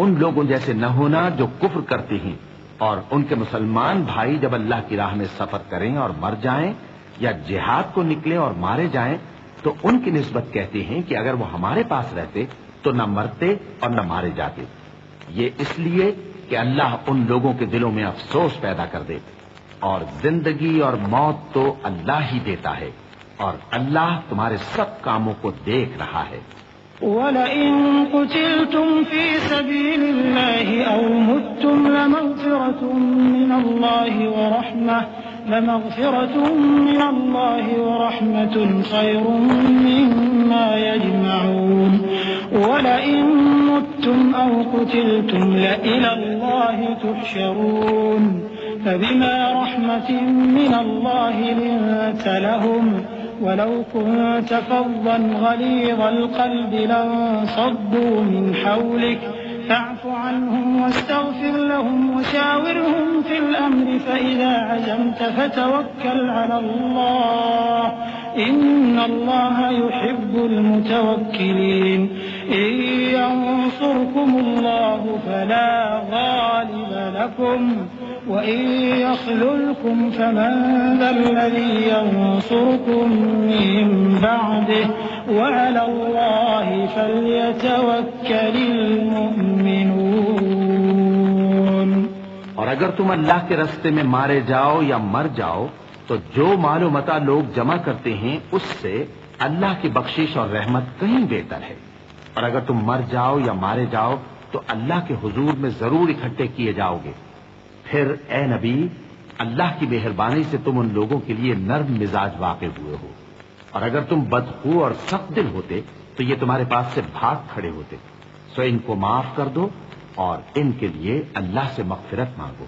ان لوگوں جیسے نہ ہونا جو کفر کرتے ہیں اور ان کے مسلمان بھائی جب اللہ کی راہ میں سفر کریں اور مر جائیں یا جہاد کو نکلیں اور مارے جائیں تو ان کی نسبت کہتے ہیں کہ اگر وہ ہمارے پاس رہتے تو نہ مرتے اور نہ مارے جاتے. یہ اس لیے کہ اللہ ان لوگوں کے دلوں میں افسوس پیدا کر دے اور زندگی اور موت تو اللہ ہی دیتا ہے اور اللہ تمہارے سب کاموں کو دیکھ رہا ہے. وَلَئِن قُتِلْتُمْ فِي سَبِيلِ اللَّهِ أَوْ مُتُّمْ لَمَغْفِرَةٌ مِّنَ اللَّهِ وَرَحْمَةٌ خَيْرٌ مِّمَّا يَجْمَعُونَ. وَلَئِن مُتُّمْ أَوْ قُتِلْتُمْ لَإِلَى اللَّهِ تُحْشَرُونَ. فبما رحمة من الله لنت لهم ولو كنت فظا غليظ القلب لانفضوا من حولك فاعف عنهم واستغفر لهم وشاورهم في الأمر فإذا عزمت فتوكل على الله إن الله يحب المتوكلين. إن ينصركم الله فلا غالب لكم وإن يخذلكم فمن ذا الذي ينصركم من بعده وعلى الله فليتوكل المؤمنون. اور اگر تم اللہ کے راستے میں مارے جاؤ یا مر جاؤ تو جو مال و متاع لوگ جمع کرتے ہیں اس سے اللہ کی بخشش اور رحمت کہیں بہتر ہے. اور اگر تم مر جاؤ یا مارے جاؤ تو اللہ کے حضور میں ضرور اکٹھے کیے جاؤ گے. پھر اے نبی اللہ کی مہربانی سے تم ان لوگوں کے لیے نرم مزاج واقع ہوئے ہو اور اگر تم بدخو اور سخت دل ہوتے تو یہ تمہارے پاس سے بھاگ کھڑے ہوتے. سو ان کو معاف کر دو اور ان کے لیے اللہ سے مغفرت مانگو.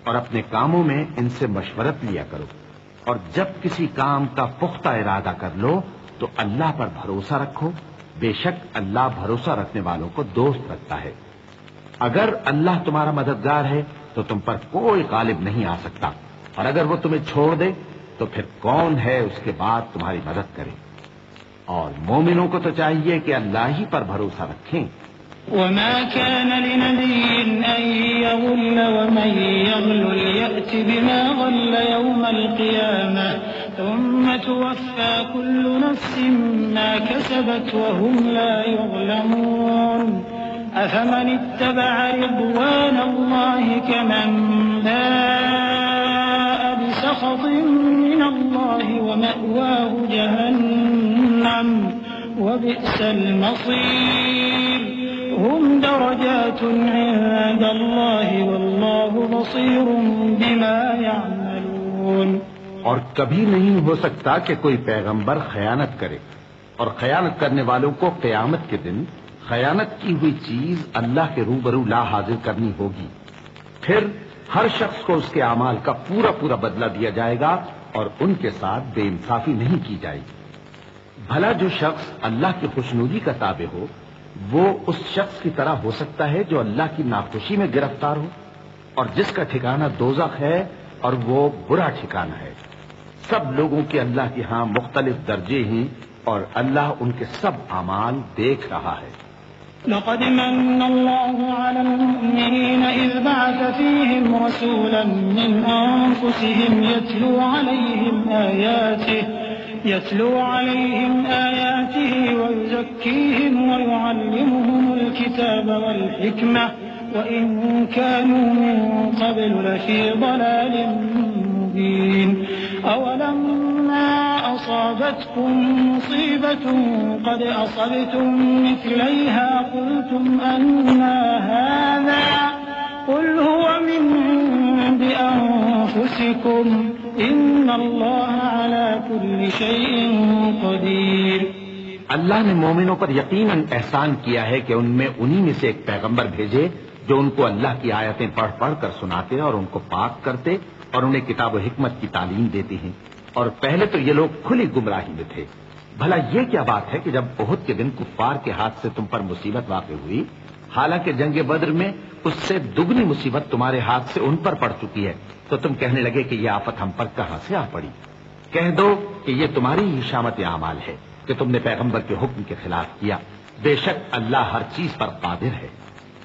اور اپنے کاموں میں ان سے مشورت لیا کرو، اور جب کسی کام کا پختہ ارادہ کر لو تو اللہ پر بھروسہ رکھو، بے شک اللہ بھروسہ رکھنے والوں کو دوست رکھتا ہے۔ اگر اللہ تمہارا مددگار ہے تو تم پر کوئی غالب نہیں آ سکتا، اور اگر وہ تمہیں چھوڑ دے تو پھر کون ہے اس کے بعد تمہاری مدد کرے؟ اور مومنوں کو تو چاہیے کہ اللہ ہی پر بھروسہ رکھیں۔ وما كان لنبي أن يغل ومن يغل يأت بما غل يوم القيامة ثم توفى كل نفس ما كسبت وهم لا يظلمون أفمن اتبع رضوان الله كمن باء بسخط من الله ومأواه جهنم وبئس المصير هم درجات عند الله والله بصير بما يعملون۔ اور کبھی نہیں ہو سکتا کہ کوئی پیغمبر خیانت کرے، اور خیانت کرنے والوں کو قیامت کے دن خیانت کی ہوئی چیز اللہ کے روبرو لا حاضر کرنی ہوگی، پھر ہر شخص کو اس کے اعمال کا پورا پورا بدلہ دیا جائے گا اور ان کے ساتھ بے انصافی نہیں کی جائے گی۔ بھلا جو شخص اللہ کی خوشنودی کا تابع ہو وہ اس شخص کی طرح ہو سکتا ہے جو اللہ کی ناخوشی میں گرفتار ہو، اور جس کا ٹھکانہ دوزخ ہے اور وہ برا ٹھکانہ ہے۔ سب لوگوں کے اللہ کے ہاں مختلف درجے ہیں اور اللہ ان کے سب اعمال دیکھ رہا ہے۔ لقد من الله على المؤمنين إذ بعث فيهم رسولا من أنفسهم يتلو عليهم آياته ويزكيهم ويعلمهم الكتاب والحكمة وإن كانوا من قبل لفي ضلال مبين أولما أصابتكم مصيبة قد أصبتم مثليها قلتم أنى هذا قل هو من عند أنفسكم إن الله على كل شيء قدير۔ اللہ نے مومنوں پر یقیناً احسان کیا ہے کہ ان میں انہی میں سے ایک پیغمبر بھیجے جو ان کو اللہ کی آیتیں پڑھ پڑھ کر سناتے اور ان کو پاک کرتے اور انہیں کتاب و حکمت کی تعلیم دیتے ہیں، اور پہلے تو یہ لوگ کھلی گمراہی میں تھے۔ بھلا یہ کیا بات ہے کہ جب احد کے دن کفار کے ہاتھ سے تم پر مصیبت واقع ہوئی، حالانکہ جنگ بدر میں اس سے دگنی مصیبت تمہارے ہاتھ سے ان پر پڑ چکی ہے، تو تم کہنے لگے کہ یہ آفت ہم پر کہاں سے آ پڑی؟ کہہ دو کہ یہ تمہاری ہی شامت اعمال ہے کہ تم نے پیغمبر کے حکم کے خلاف کیا، بے شک اللہ ہر چیز پر قادر ہے۔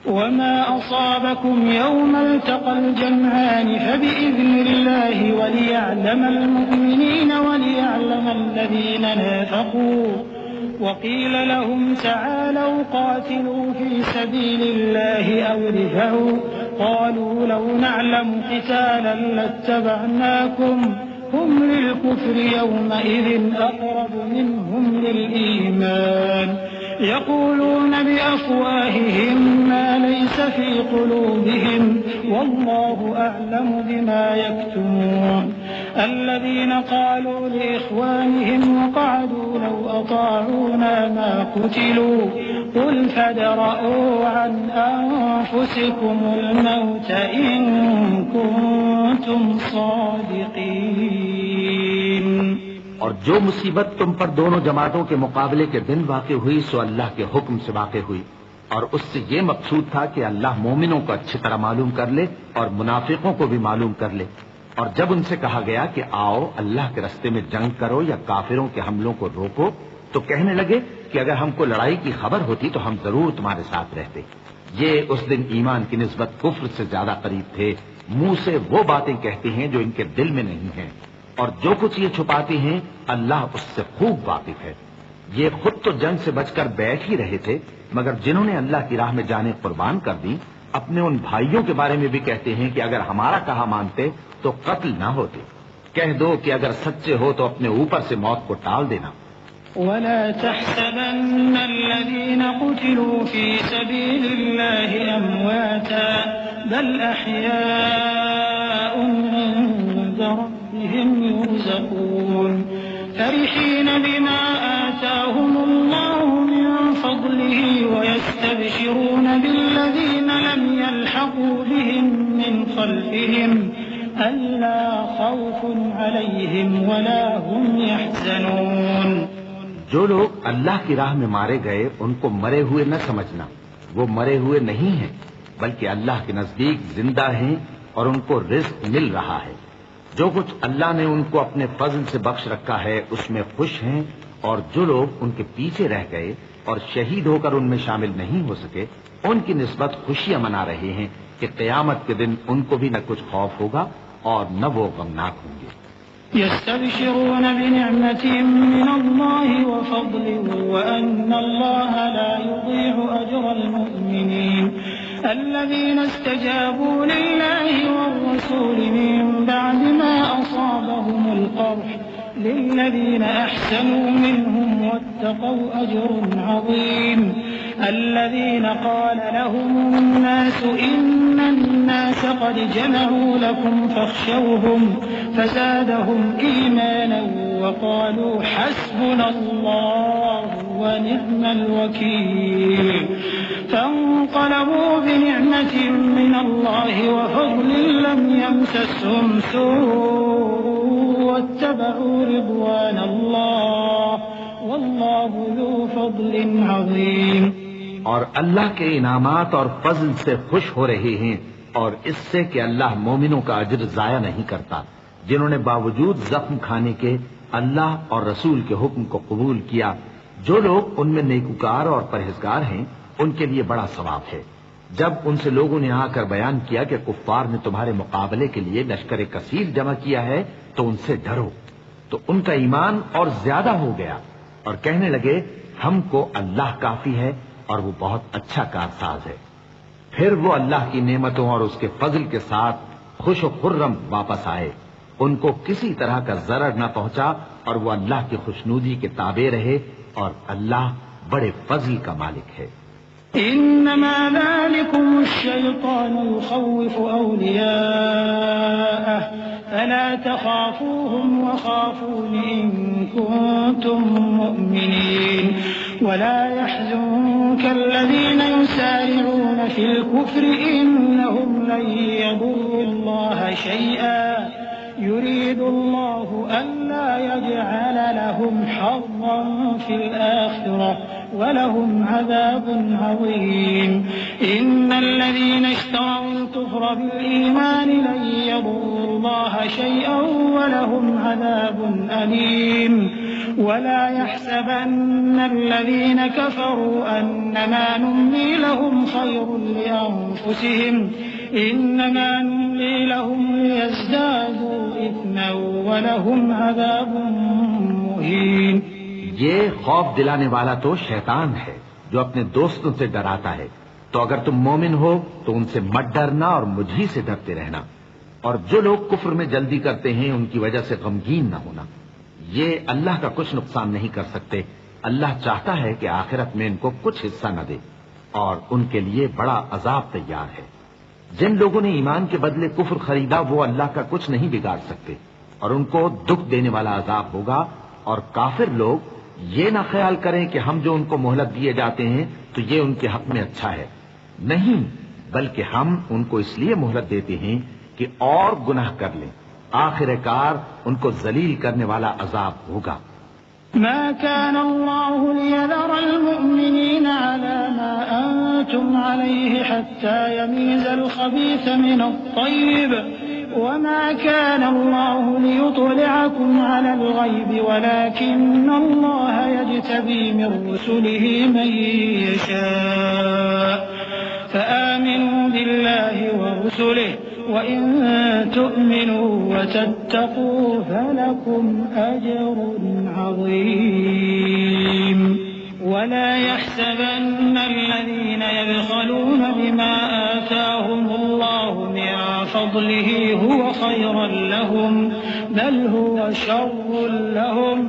وما أصابكم يوم التقى الجمعان فبإذن الله وليعلم المؤمنين وليعلم الذين نافقوا وقيل لهم تعالوا قاتلوا في سبيل الله أو ادفعوا قالوا لو نعلم قتالا لاتبعناكم هم للكفر يومئذ أقرب منهم للإيمان يقولون بأفواههم ما ليس في قلوبهم والله أعلم بما يكتمون الذين قالوا لإخوانهم وقعدوا لو أطاعونا ما قتلوا قل فادرءوا عن أنفسكم الموت إن كنتم صادقين۔ اور جو مصیبت تم پر دونوں جماعتوں کے مقابلے کے دن واقع ہوئی سو اللہ کے حکم سے واقع ہوئی، اور اس سے یہ مقصود تھا کہ اللہ مومنوں کو اچھی طرح معلوم کر لے اور منافقوں کو بھی معلوم کر لے۔ اور جب ان سے کہا گیا کہ آؤ اللہ کے راستے میں جنگ کرو یا کافروں کے حملوں کو روکو، تو کہنے لگے کہ اگر ہم کو لڑائی کی خبر ہوتی تو ہم ضرور تمہارے ساتھ رہتے۔ یہ اس دن ایمان کی نسبت کفر سے زیادہ قریب تھے، منہ سے وہ باتیں کہتے ہیں جو ان کے دل میں نہیں ہیں، اور جو کچھ یہ چھپاتے ہیں اللہ اس سے خوب واقف ہے۔ یہ خود تو جنگ سے بچ کر بیٹھ ہی رہے تھے، مگر جنہوں نے اللہ کی راہ میں جانیں قربان کر دی اپنے ان بھائیوں کے بارے میں بھی کہتے ہیں کہ اگر ہمارا کہا مانتے تو قتل نہ ہوتے۔ کہہ دو کہ اگر سچے ہو تو اپنے اوپر سے موت کو ٹال دینا۔ ولا تحسبن الذين قتلوا في سبيل الله أمواتا بل أحياء عند ربهم يرزقون فرحين بما آتاهم الله من فضله ويستبشرون بالذين لم يلحقوا بهم من من خلفهم ألا خوف عليهم ولا هم يحزنون۔ جو لوگ اللہ کی راہ میں مارے گئے ان کو مرے ہوئے نہ سمجھنا، وہ مرے ہوئے نہیں ہیں بلکہ اللہ کے نزدیک زندہ ہیں اور ان کو رزق مل رہا ہے۔ جو کچھ اللہ نے ان کو اپنے فضل سے بخش رکھا ہے اس میں خوش ہیں، اور جو لوگ ان کے پیچھے رہ گئے اور شہید ہو کر ان میں شامل نہیں ہو سکے ان کی نسبت خوشیاں منا رہے ہیں کہ قیامت کے دن ان کو بھی نہ کچھ خوف ہوگا اور نہ وہ غمناک ہوں گے۔ يستبشرون بنعمة من الله وفضل وأن الله لا يضيع أجر المؤمنين الذين استجابوا لله والرسول من بعد ما أصابهم القرح للذين أحسنوا منهم واتقوا أجر عظيم الذين قال لهم الناس إن الناس قد جمعوا لكم فاخشوهم فزادهم إيمانا وقالوا حسبنا الله ونعم الوكيل فانقلبوا بنعمة من الله وفضل لم يمسسهم سوء واتبعوا رضوان الله والله ذو فضل عظيم۔ اور اللہ کے انعامات اور فضل سے خوش ہو رہے ہیں اور اس سے کہ اللہ مومنوں کا اجر ضائع نہیں کرتا جنہوں نے باوجود زخم کھانے کے اللہ اور رسول کے حکم کو قبول کیا۔ جو لوگ ان میں نیکوکار اور پرہیزگار ہیں ان کے لیے بڑا ثواب ہے۔ جب ان سے لوگوں نے آ کر بیان کیا کہ کفار نے تمہارے مقابلے کے لیے لشکر کثیر جمع کیا ہے تو ان سے ڈرو، تو ان کا ایمان اور زیادہ ہو گیا اور کہنے لگے ہم کو اللہ کافی ہے اور وہ بہت اچھا کارساز ہے۔ پھر وہ اللہ کی نعمتوں اور اس کے فضل کے ساتھ خوش و خرم واپس آئے، ان کو کسی طرح کا ضرر نہ پہنچا اور وہ اللہ کی خوشنودی کے تابع رہے اور اللہ بڑے فضل کا مالک ہے۔ إنما ذلكم الشيطان يخوف أولياءه فلا تخافوهم وخافون إن كنتم مؤمنين ولا يحزنك الذين يسارعون في الكفر إنهم لن يضروا الله شيئا يريد الله ألا يجعل لهم حظا في الآخرة ولهم عذاب عظيم إن الذين اشتروا الكفر بالإيمان لن يضروا الله شيئا ولهم عذاب أليم ولا يحسبن الذين كفروا أنما نملي لهم خير لأنفسهم إنما نملي لهم ليزدادوا إثما ولهم عذاب مهين۔ یہ خوف دلانے والا تو شیطان ہے جو اپنے دوستوں سے ڈراتا ہے، تو اگر تم مومن ہو تو ان سے مت ڈرنا اور مجھ ہی سے ڈرتے رہنا، اور جو لوگ کفر میں جلدی کرتے ہیں ان کی وجہ سے غمگین نہ ہونا، یہ اللہ کا کچھ نقصان نہیں کر سکتے۔ اللہ چاہتا ہے کہ آخرت میں ان کو کچھ حصہ نہ دے اور ان کے لیے بڑا عذاب تیار ہے۔ جن لوگوں نے ایمان کے بدلے کفر خریدا وہ اللہ کا کچھ نہیں بگاڑ سکتے اور ان کو دکھ دینے والا عذاب ہوگا۔ اور کافر لوگ یہ نہ خیال کریں کہ ہم جو ان کو مہلت دیے جاتے ہیں تو یہ ان کے حق میں اچھا ہے، نہیں، بلکہ ہم ان کو اس لیے مہلت دیتے ہیں کہ اور گناہ کر لیں، آخر کار ان کو ذلیل کرنے والا عذاب ہوگا۔ ما كان الله ليذر المؤمنين على ما أنتم عليه حتى يميز الخبيث من الطيب وما كان الله ليطلعكم على الغيب ولكن الله يجتبي من رسله من يشاء فآمنوا بالله ورسله وإن تؤمنوا وتتقوا فلكم أجر عظيم ولا يحسبن الذين يبخلون بما آتاهم الله من فضله هو خيرا لهم بل هو شر لهم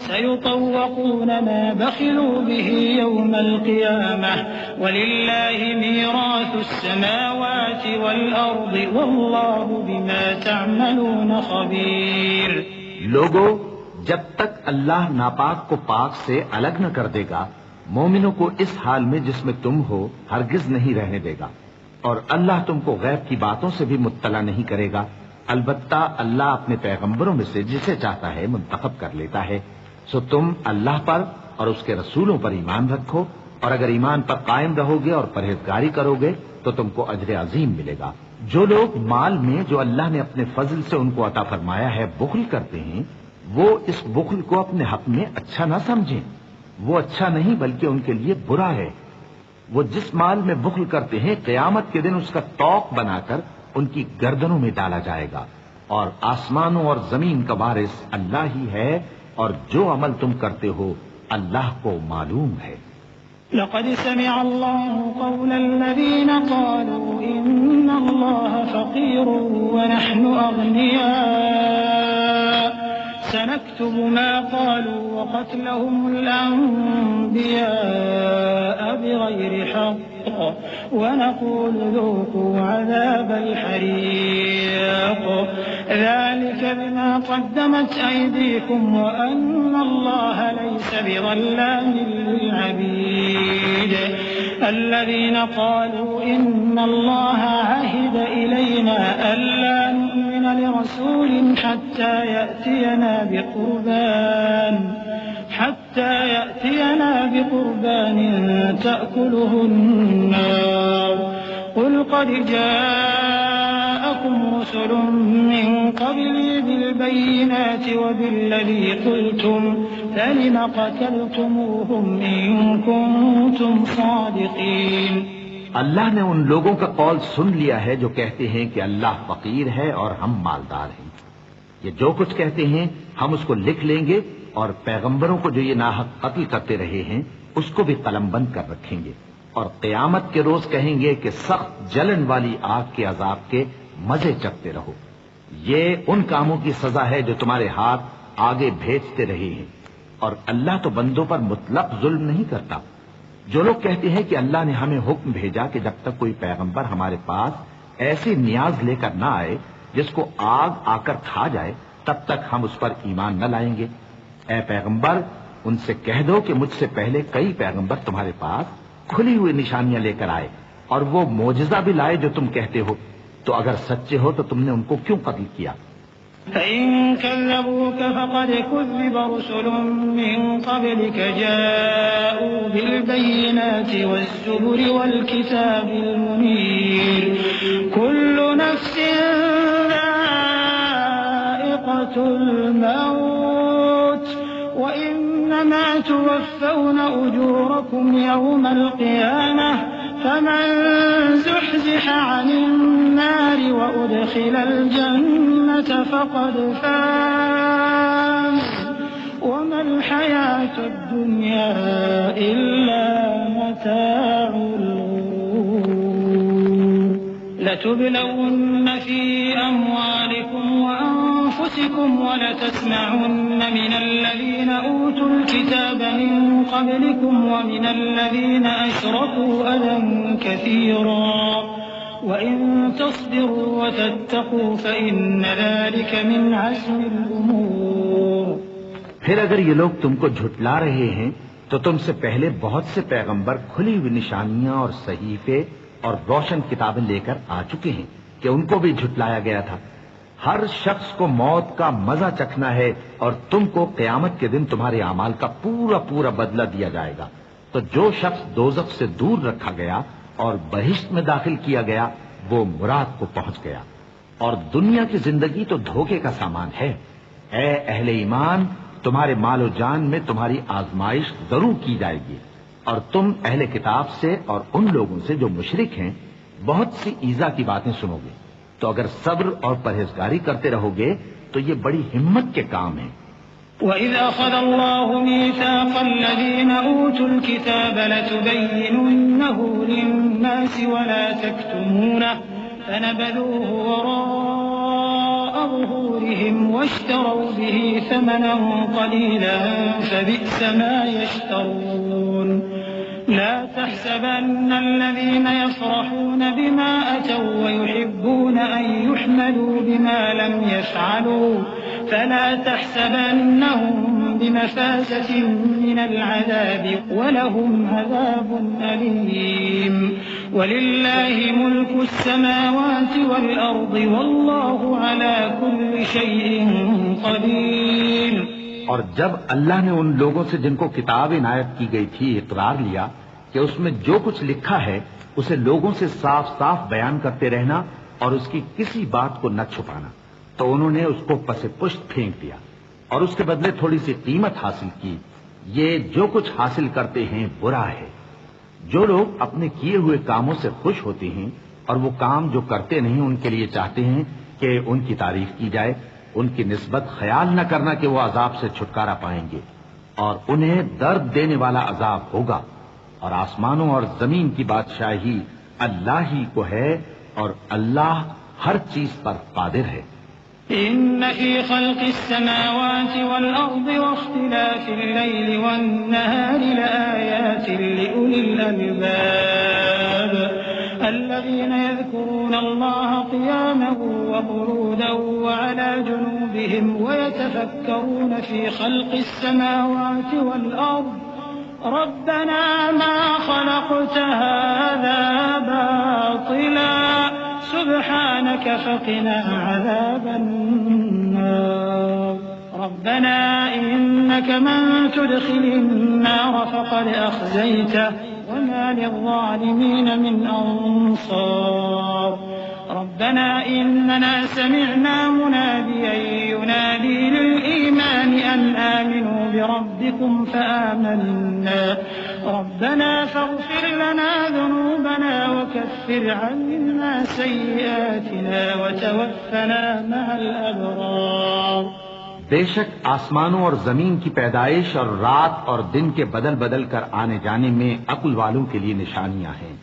سيطوقون ما بخلوا به يوم القيامة ولله ميراث السماوات والأرض والله بما تعملون خبير۔ لوگو، جب تک اللہ ناپاک کو پاک سے الگ نہ کر دے گا مومنوں کو اس حال میں جس میں تم ہو ہرگز نہیں رہنے دے گا۔ اور اللہ تم کو غیب کی باتوں سے بھی مطلع نہیں کرے گا، البتہ اللہ اپنے پیغمبروں میں سے جسے چاہتا ہے منتخب کر لیتا ہے۔ سو تم اللہ پر اور اس کے رسولوں پر ایمان رکھو، اور اگر ایمان پر قائم رہو گے اور پرہیزگاری کرو گے تو تم کو اجر عظیم ملے گا۔ جو لوگ مال میں جو اللہ نے اپنے فضل سے ان کو عطا فرمایا ہے بخل کرتے ہیں، وہ اس بخل کو اپنے حق میں اچھا نہ سمجھیں، وہ اچھا نہیں بلکہ ان کے لیے برا ہے۔ وہ جس مال میں بخل کرتے ہیں قیامت کے دن اس کا طوق بنا کر ان کی گردنوں میں ڈالا جائے گا، اور آسمانوں اور زمین کا وارث اللہ ہی ہے، اور جو عمل تم کرتے ہو اللہ کو معلوم ہے۔ لقد سمع الله قول الذين قالوا إن الله فقير ونحن أغنياء سنكتب ما قالوا وقتلهم الأنبياء بغير حق ونقول ذوقوا عذاب الحريق ذلك بما قدمت أيديكم وأن الله ليس بظلام للعبيد الذين قالوا إن الله عهد إلينا ألا نؤمن لرسول حتى يأتينا بقربان تأكله النار قل قد جاءكم رسل من قبلي بالبينات وبالذي قلتم فلم قتلتموهم إن كنتم صادقين۔ اللہ نے ان لوگوں کا قول سن لیا ہے جو کہتے ہیں کہ اللہ فقیر ہے اور ہم مالدار ہیں۔ یہ جو کچھ کہتے ہیں ہم اس کو لکھ لیں گے، اور پیغمبروں کو جو یہ ناحق قتل کرتے رہے ہیں اس کو بھی قلم بند کر رکھیں گے، اور قیامت کے روز کہیں گے کہ سخت جلن والی آگ کے عذاب کے مزے چکھتے رہو۔ یہ ان کاموں کی سزا ہے جو تمہارے ہاتھ آگے بھیجتے رہے ہیں، اور اللہ تو بندوں پر مطلق ظلم نہیں کرتا۔ جو لوگ کہتے ہیں کہ اللہ نے ہمیں حکم بھیجا کہ جب تک کوئی پیغمبر ہمارے پاس ایسی نیاز لے کر نہ آئے جس کو آگ آ کر کھا جائے تب تک ہم اس پر ایمان نہ لائیں گے، اے پیغمبر ان سے کہہ دو کہ مجھ سے پہلے کئی پیغمبر تمہارے پاس کھلی ہوئی نشانیاں لے کر آئے اور وہ معجزہ بھی لائے جو تم کہتے ہو، تو اگر سچے ہو تو تم نے ان کو کیوں قتل کیا؟ فإن كذبوك فقد كذب رسل من قبلك جاءوا بالبينات والزبر والكتاب المنير كل نفس ذائقة الموت وإنما توفون أجوركم يوم القيامة فمن زحزح عن النار وأدخل الجنة فقد فاز وما الحياة الدنيا إلا متاع الغرور لتبلون في أموالكم وأنفسكم ولتسمعن من الذين أوتوا الكتاب من قبلكم ومن الذين أشركوا أذى كثيرا وإن تصبروا وتتقوا فإن ذلك من عزم الأمور۔ پھر اگر یہ لوگ تم کو جھٹلا رہے ہیں تو تم سے پہلے بہت سے پیغمبر کھلی ہوئی نشانیاں اور صحیفے اور روشن کتابیں لے کر آ چکے ہیں کہ ان کو بھی جھٹلایا گیا تھا۔ ہر شخص کو موت کا مزہ چکھنا ہے، اور تم کو قیامت کے دن تمہارے اعمال کا پورا پورا بدلہ دیا جائے گا۔ تو جو شخص دوزخ سے دور رکھا گیا اور بہشت میں داخل کیا گیا وہ مراد کو پہنچ گیا، اور دنیا کی زندگی تو دھوکے کا سامان ہے۔ اے اہل ایمان، تمہارے مال و جان میں تمہاری آزمائش ضرور کی جائے گی، اور تم اہل کتاب سے اور ان لوگوں سے جو مشرک ہیں بہت سی ایذا کی باتیں سنو گے، تو اگر صبر اور پرہیزگاری کرتے رہو گے تو یہ بڑی ہمت کے کام ہیں۔ وَإِذْ أَخَذَ اللَّهُ مِيثَاقَ الَّذِينَ أُوتُوا الْكِتَابَ لَتُبَيِّنُنَّهُ لِلنَّاسِ وَلَا تَكْتُمُونَهُ فَنَبَذُوهُ وَرَاءَ ظُهُورِهِمْ وَاشْتَرَوْا بِهِ ثَمَنًا قَلِيلًا فَبِئْسَ مَا يَشْتَرُونَ لا تحسبن الذين يفرحون بما أتوا ويحبون أن يحمدوا بما لم يفعلوا فلا تحسبنهم بمفازة من العذاب ولهم عذاب أليم وَلِلَّهِ مُلْكُ السَّمَاوَاتِ وَالْأَرْضِ وَاللَّهُ عَلَى كُلِّ شَيْءٍ قَدِيرٌ۔ اور جب اللہ نے ان لوگوں سے جن کو کتاب عنایت کی گئی تھی اقرار لیا کہ اس میں جو کچھ لکھا ہے اسے لوگوں سے صاف صاف بیان کرتے رہنا اور اس کی کسی بات کو نہ چھپانا، تو انہوں نے اس کو پس پشت پھینک دیا اور اس کے بدلے تھوڑی سی قیمت حاصل کی۔ یہ جو کچھ حاصل کرتے ہیں برا ہے۔ جو لوگ اپنے کیے ہوئے کاموں سے خوش ہوتے ہیں اور وہ کام جو کرتے نہیں ان کے لیے چاہتے ہیں کہ ان کی تعریف کی جائے، ان کی نسبت خیال نہ کرنا کہ وہ عذاب سے چھٹکارا پائیں گے، اور انہیں درد دینے والا عذاب ہوگا۔ اور آسمانوں اور زمین کی بادشاہی اللہ ہی کو ہے اور اللہ ہر چیز پر قادر ہے۔ إن في خلق السماوات والأرض واختلاف الليل والنهار لآيات لأولي الألباب الذين يذكرون الله قياما وقعودا وعلى جنوبهم ويتفكرون في خلق السماوات والأرض ربنا ما خلقت هذا باطلا سبحانك فقنا عذاب النار ربنا إنك من تدخل النار فقد أخزيته وما للظالمين من أنصار ربنا إننا سمعنا مناديا ينادي للإيمان أن آمنوا بربكم فآمنا ربنا فاغفر لنا ذنوبنا وكفر عنا سيئاتنا وتوفنا مع الأبرار۔ بے شک آسمانوں اور زمین کی پیدائش اور رات اور دن کے بدل بدل کر آنے جانے میں عقل والوں کے لیے نشانیاں ہیں،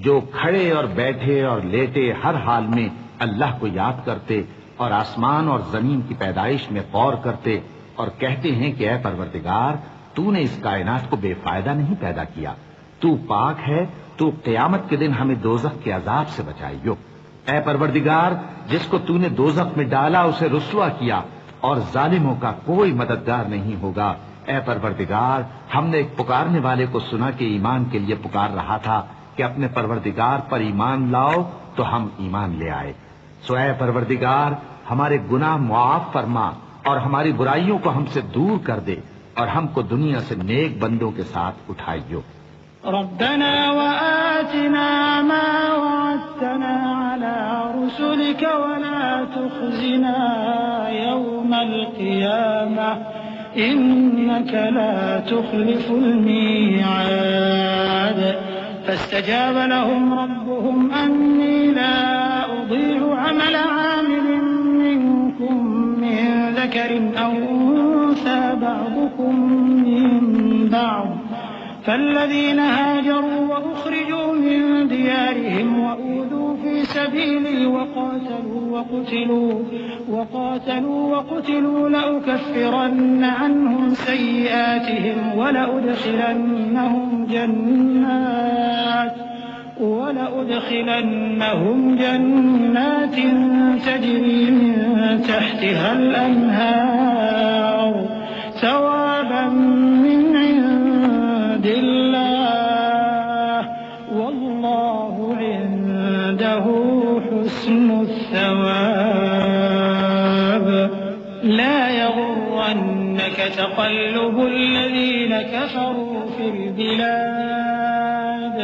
جو کھڑے اور بیٹھے اور لیٹے ہر حال میں اللہ کو یاد کرتے اور آسمان اور زمین کی پیدائش میں غور کرتے اور کہتے ہیں کہ اے پروردگار تو نے اس کائنات کو بے فائدہ نہیں پیدا کیا، تو پاک ہے، تو قیامت کے دن ہمیں دوزخ کے عذاب سے بچائیو۔ اے پروردگار جس کو تو نے دوزخ میں ڈالا اسے رسوا کیا اور ظالموں کا کوئی مددگار نہیں ہوگا۔ اے پروردگار ہم نے ایک پکارنے والے کو سنا کہ ایمان کے لیے پکار رہا تھا کہ اپنے پروردگار پر ایمان لاؤ تو ہم ایمان لے آئے، سو اے پروردگار ہمارے گناہ معاف فرما اور ہماری برائیوں کو ہم سے دور کر دے اور ہم کو دنیا سے نیک بندوں کے ساتھ اٹھائیو۔ ربنا وآتنا ما وعدتنا على رسلك ولا تخزنا يوم القيامة إنك لا تخلف الميعاد فاستجاب لهم ربهم أني لا أضيع عمل عامل منكم من ذكر أو أنثى بعضكم من بعض فالذين هاجروا وأخرجوا من ديارهم وأوذوا في سبيلي وقاتلوا لأكفرن عنهم سيئاتهم ولأدخلنهم جنات تجري من تحتها الأنهار ثوابا من عند الله والله عنده حسن الثواب لا يغرنك تقلب الذين كفروا في البلاد۔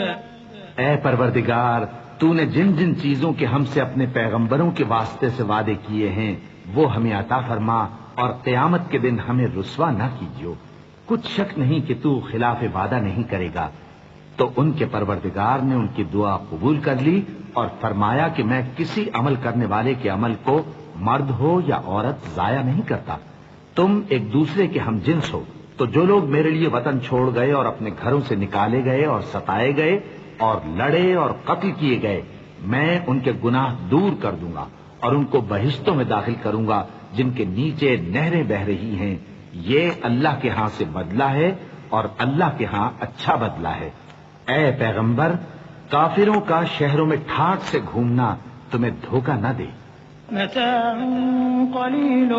اے پروردگار تو نے جن جن چیزوں کے ہم سے اپنے پیغمبروں کے واسطے سے وعدے کیے ہیں وہ ہمیں عطا فرما اور قیامت کے دن ہمیں رسوا نہ کیجیو، کچھ شک نہیں کہ تو خلاف وعدہ نہیں کرے گا۔ تو ان کے پروردگار نے ان کی دعا قبول کر لی اور فرمایا کہ میں کسی عمل کرنے والے کے عمل کو مرد ہو یا عورت ضائع نہیں کرتا، تم ایک دوسرے کے ہم جنس ہو۔ تو جو لوگ میرے لیے وطن چھوڑ گئے اور اپنے گھروں سے نکالے گئے اور ستائے گئے اور لڑے اور قتل کیے گئے، میں ان کے گناہ دور کر دوں گا اور ان کو بہشتوں میں داخل کروں گا جن کے نیچے نہریں بہ رہی ہیں۔ یہ اللہ کے ہاں سے بدلہ ہے اور اللہ کے ہاں اچھا بدلہ ہے۔ اے پیغمبر کافروں کا شہروں میں ٹھاٹ سے گھومنا تمہیں دھوکہ نہ دے۔ متاع قليل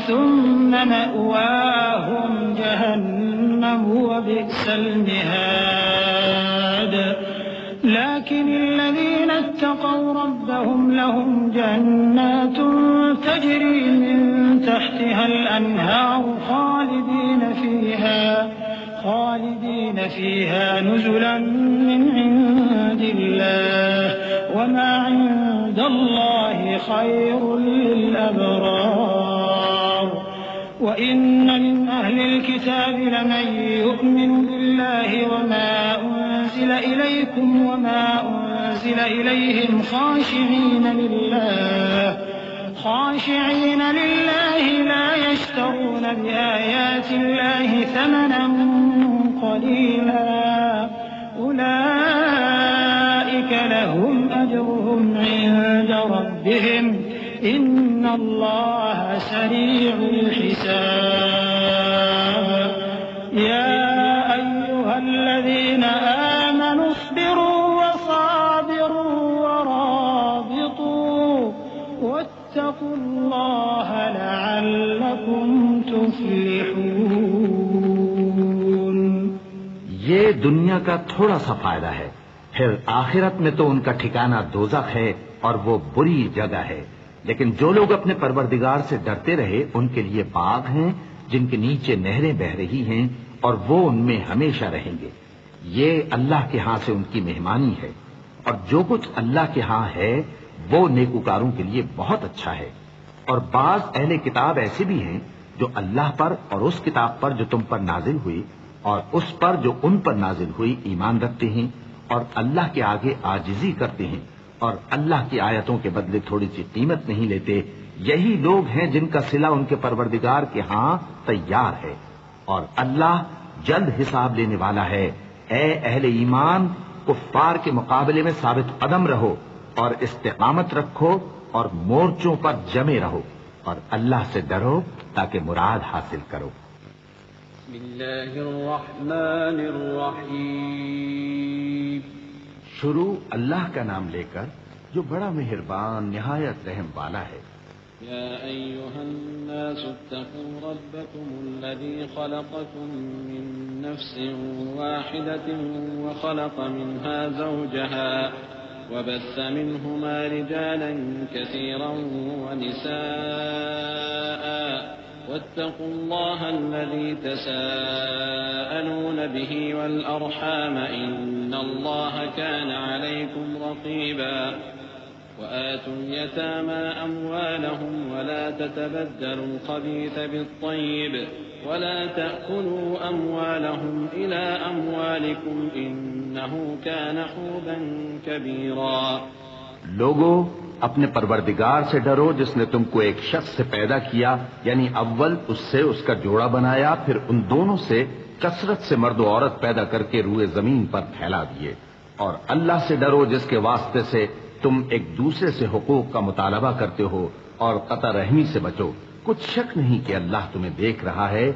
ثم مأواهم جهنم وبئس المهاد لكن الذين اتقوا ربهم لهم جنات تجري من تحتها الأنهار خالدين فيها نزلا من عند الله وما عند الله خير للأبرار وإن من أهل الكتاب لمن يؤمن بالله وما أنزل إليكم وما أنزل إليهم خاشعين لله لا يشترون بآيات الله ثمنا قليلا أولئك لهم أجرهم عند ربهم إن الله سريع الحساب يا أيها الذين آمنوا اصبروا وصابروا ورابطوا واتقوا الله لعلكم تفلحون. یہ دنیا کا تھوڑا سا فائدہ ہے، پھر آخرت میں تو ان کا ٹھکانہ دوزخ ہے اور وہ بری جگہ ہے. لیکن جو لوگ اپنے پروردگار سے ڈرتے رہے ان کے لیے باغ ہیں جن کے نیچے نہریں بہ رہی ہیں اور وہ ان میں ہمیشہ رہیں گے. یہ اللہ کے ہاں سے ان کی مہمانی ہے، اور جو کچھ اللہ کے ہاں ہے وہ نیکوکاروں کے لیے بہت اچھا ہے. اور بعض اہل کتاب ایسے بھی ہیں جو اللہ پر اور اس کتاب پر جو تم پر نازل ہوئی اور اس پر جو ان پر نازل ہوئی ایمان رکھتے ہیں اور اللہ کے آگے عاجزی کرتے ہیں اور اللہ کی آیتوں کے بدلے تھوڑی سی قیمت نہیں لیتے. یہی لوگ ہیں جن کا صلہ ان کے پروردگار کے ہاں تیار ہے، اور اللہ جلد حساب لینے والا ہے. اے اہل ایمان، کفار کے مقابلے میں ثابت قدم رہو اور استقامت رکھو اور مورچوں پر جمے رہو اور اللہ سے ڈرو تاکہ مراد حاصل کرو. بسم اللہ الرحمن الرحیم. شروع اللہ کا نام لے کر جو بڑا مہربان نہایت رحم والا ہے. يا أيها الناس اتقوا ربكم الذي خلقكم من نفس واحدة وخلق منها زوجها وبث منهما رجالا كثيرا ونساء واتقوا الله الذي تساءلون به والأرحام إن الله كان عليكم رقيبا. وآتوا اليتامى أموالهم ولا تتبدلوا الخبيث بالطيب ولا تأكلوا أموالهم إلى أموالكم إنه كان حوبا كبيرا. لوگو، اپنے پروردگار سے ڈرو جس نے تم کو ایک شخص سے پیدا کیا، یعنی اول اس سے اس کا جوڑا بنایا، پھر ان دونوں سے کثرت سے مرد و عورت پیدا کر کے روئے زمین پر پھیلا دیے. اور اللہ سے ڈرو جس کے واسطے سے تم ایک دوسرے سے حقوق کا مطالبہ کرتے ہو، اور قطع رحمی سے بچو. کچھ شک نہیں کہ اللہ تمہیں دیکھ رہا ہے.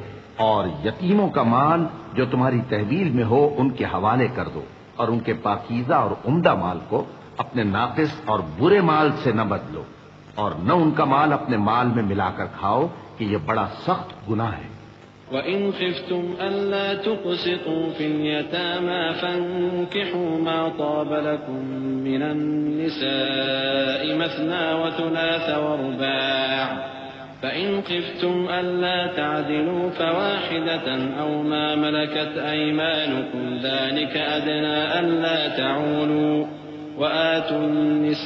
اور یتیموں کا مال جو تمہاری تحویل میں ہو ان کے حوالے کر دو، اور ان کے پاکیزہ اور عمدہ مال کو اپنے ناقص اور برے مال سے نہ بدلو، اور نہ ان کا مال اپنے مال میں ملا کر کھاؤ کہ یہ بڑا سخت گناہ ہے. وَإِنْ خِفْتُمْ أَلَّا تُقْسِطُوا فِي الْيَتَامَى فَانكِحُوا مَا طَابَ لَكُم مِّنَ النِّسَاءِ مَثْنَىٰ وَثُلَاثَ وَرُبَاعَ فَإِنْ خِفْتُمْ أَلَّا تَعْدِلُوا فَوَاحِدَةً أَوْ مَا مَلَكَتْ أَيْمَانُكُمْ ذَلِكَ أَدْنَىٰ أَلَّا تَعُولُوا. وَآتُوا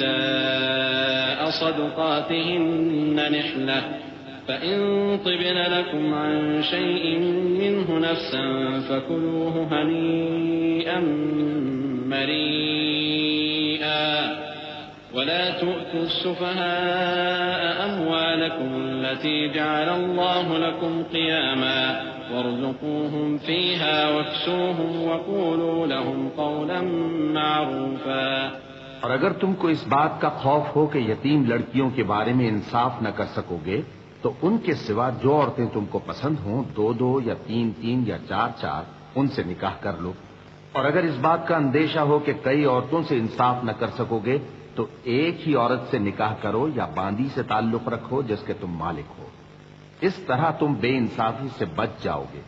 النِّسَاءَ صَدُقَاتِهِنَّ نِحْلَةً فَإِن طِبْنَ لَكُمْ عَن شَيْءٍ مِّنْهُ نَفْسًا فَكُلُوهُ هَنِيئًا مَّرِيئًا. وَلَا تُؤْتُوا السُّفَهَاءَ أَمْوَالَكُمُ الَّتِي جَعَلَ اللَّهُ لَكُمْ قِيَامًا وَارْزُقُوهُمْ فِيهَا وَاكْسُوهُمْ وَقُولُوا لَهُمْ قَوْلًا مَّعْرُوفًا. اور اگر تم کو اس بات کا خوف ہو کہ یتیم لڑکیوں کے بارے میں انصاف نہ کر سکو گے تو ان کے سوا جو عورتیں تم کو پسند ہوں، 2 یا 3 یا 4 ان سے نکاح کر لو. اور اگر اس بات کا اندیشہ ہو کہ کئی عورتوں سے انصاف نہ کر سکو گے تو ایک ہی عورت سے نکاح کرو یا باندی سے تعلق رکھو جس کے تم مالک ہو. اس طرح تم بے انصافی سے بچ جاؤ گے.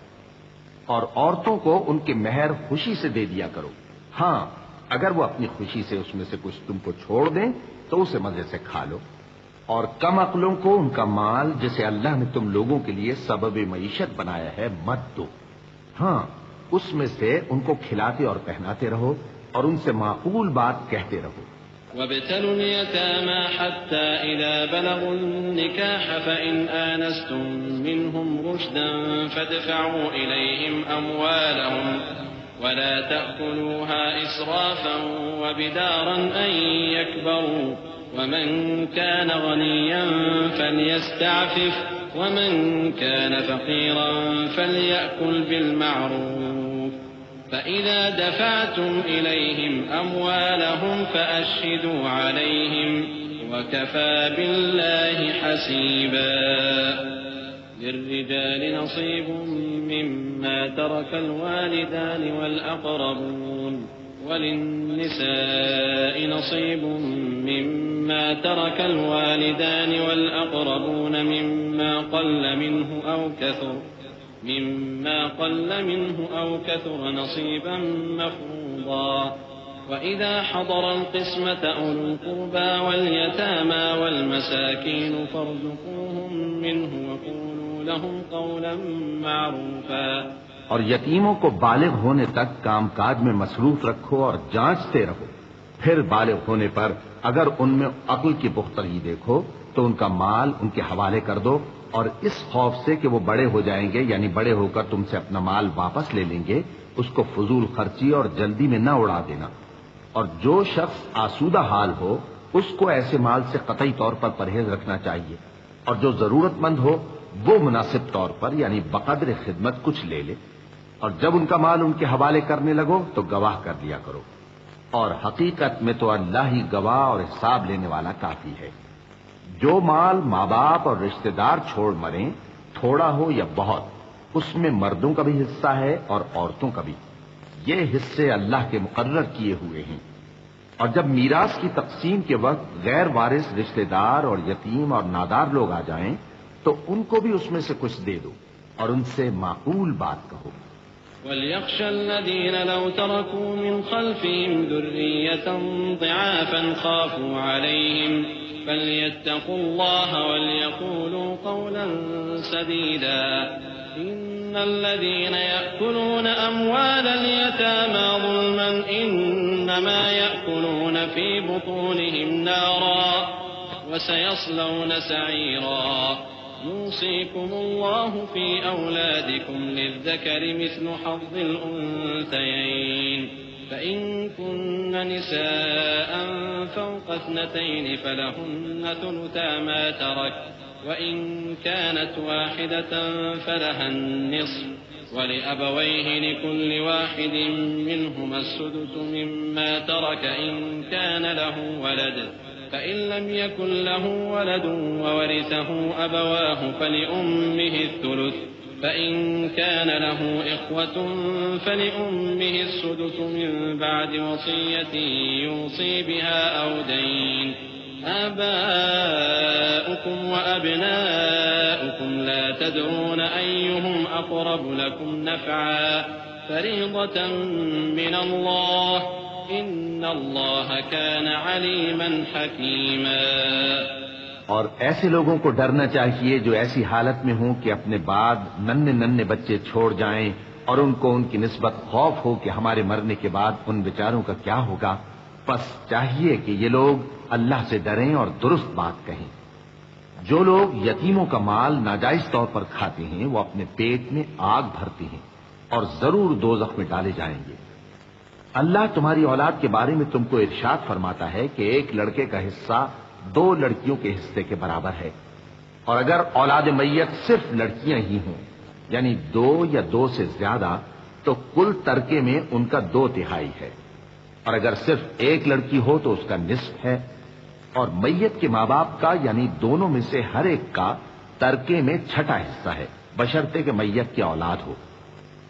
اور عورتوں کو ان کے مہر خوشی سے دے دیا کرو. ہاں، اگر وہ اپنی خوشی سے اس میں سے کچھ تم کو چھوڑ دیں تو اسے مزے سے کھا لو، اور کم عقلوں کو ان کا مال جسے اللہ نے تم لوگوں کے لیے سبب معیشت بنایا ہے مت دو، ہاں اس میں سے ان کو کھلاتے اور پہناتے رہو اور ان سے معقول بات کہتے رہو۔ وابتلوا اليتامى حتى إذا بلغوا النكاح فإن آنستم منهم رشدا فادفعوا إليهم أموالهم ولا تأكلوها إسرافا وبدارا أن يكبروا ومن كان غنيا فليستعفف ومن كان فقيرا فليأكل بالمعروف فإذا دفعتم إليهم أموالهم فأشهدوا عليهم وكفى بالله حسيبا للرجال نصيب مما ترك الوالدان والأقربون وللنساء نصيب مما ترك الوالدان والأقربون مما قل منه أو كثر نصيبا مفروضا وإذا حضر القسمة أولو القربى واليتامى والمساكين فارزقوهم منه وقولوا لهم قولا معروفا۔ اور یتیموں کو بالغ ہونے تک کام کاج میں مصروف رکھو اور جانچتے رہو، پھر بالغ ہونے پر اگر ان میں عقل کی پختگی دیکھو تو ان کا مال ان کے حوالے کر دو، اور اس خوف سے کہ وہ بڑے ہو جائیں گے یعنی بڑے ہو کر تم سے اپنا مال واپس لے لیں گے، اس کو فضول خرچی اور جلدی میں نہ اڑا دینا۔ اور جو شخص آسودہ حال ہو اس کو ایسے مال سے قطعی طور پر پرہیز رکھنا چاہیے، اور جو ضرورت مند ہو وہ مناسب طور پر یعنی بقدر خدمت کچھ لے لے، اور جب ان کا مال ان کے حوالے کرنے لگو تو گواہ کر دیا کرو، اور حقیقت میں تو اللہ ہی گواہ اور حساب لینے والا کافی ہے۔ جو مال ماں باپ اور رشتہ دار چھوڑ مریں، تھوڑا ہو یا بہت، اس میں مردوں کا بھی حصہ ہے اور عورتوں کا بھی، یہ حصے اللہ کے مقرر کیے ہوئے ہیں۔ اور جب میراث کی تقسیم کے وقت غیر وارث رشتہ دار اور یتیم اور نادار لوگ آ جائیں تو ان کو بھی اس میں سے کچھ دے دو اور ان سے معقول بات کہو۔ وَلْيَخْشَ الَّذِينَ لَوْ تَرَكُوا مِنْ خَلْفِهِمْ ذُرِّيَّةً ضِعَافًا خَافُوا عَلَيْهِمْ فَلْيَتَّقُوا اللَّهَ وَلْيَقُولُوا قَوْلًا سَدِيدًا إن الذين يأكلون أموال اليتامى ظلما إنما يأكلون في بطونهم نارا وسيصلون سعيرا يوصيكم الله في أولادكم للذكر مثل حظ الأنثيين فإن كن نساء فوق 2 فلهن ثلثا ما ترك وإن كانت واحدة فلها النصف ولأبويه لكل واحد منهما السدس مما ترك إن كان له ولد فإن لم يكن له ولد وورثه أبواه فلأمه الثلث فإن كان له إخوة فلأمه السدس من بعد وصية يوصي بها أو دين آباؤكم وأبناؤكم لا تدرون أيهم أقرب لكم نفعا فريضة من الله إن الله كان عليما حكيما۔ اور ایسے لوگوں کو ڈرنا چاہیے جو ایسی حالت میں ہوں کہ اپنے بعد ننھے بچے چھوڑ جائیں اور ان کو ان کی نسبت خوف ہو کہ ہمارے مرنے کے بعد ان بیچاروں کا کیا ہوگا، پس چاہیے کہ یہ لوگ اللہ سے ڈریں اور درست بات کہیں۔ جو لوگ یتیموں کا مال ناجائز طور پر کھاتے ہیں وہ اپنے پیٹ میں آگ بھرتے ہیں اور ضرور دوزخ میں ڈالے جائیں گے۔ اللہ تمہاری اولاد کے بارے میں تم کو ارشاد فرماتا ہے کہ ایک لڑکے کا حصہ 2 لڑکیوں کے حصے کے برابر ہے، اور اگر اولاد میت صرف لڑکیاں ہی ہوں یعنی 2 یا 2 سے زیادہ تو کل ترکے میں ان کا 2/3 ہے، اور اگر صرف ایک لڑکی ہو تو اس کا نصف ہے، اور میت کے ماں باپ کا یعنی دونوں میں سے ہر ایک کا ترکے میں 6واں حصہ ہے بشرطے کہ میت کی اولاد ہو،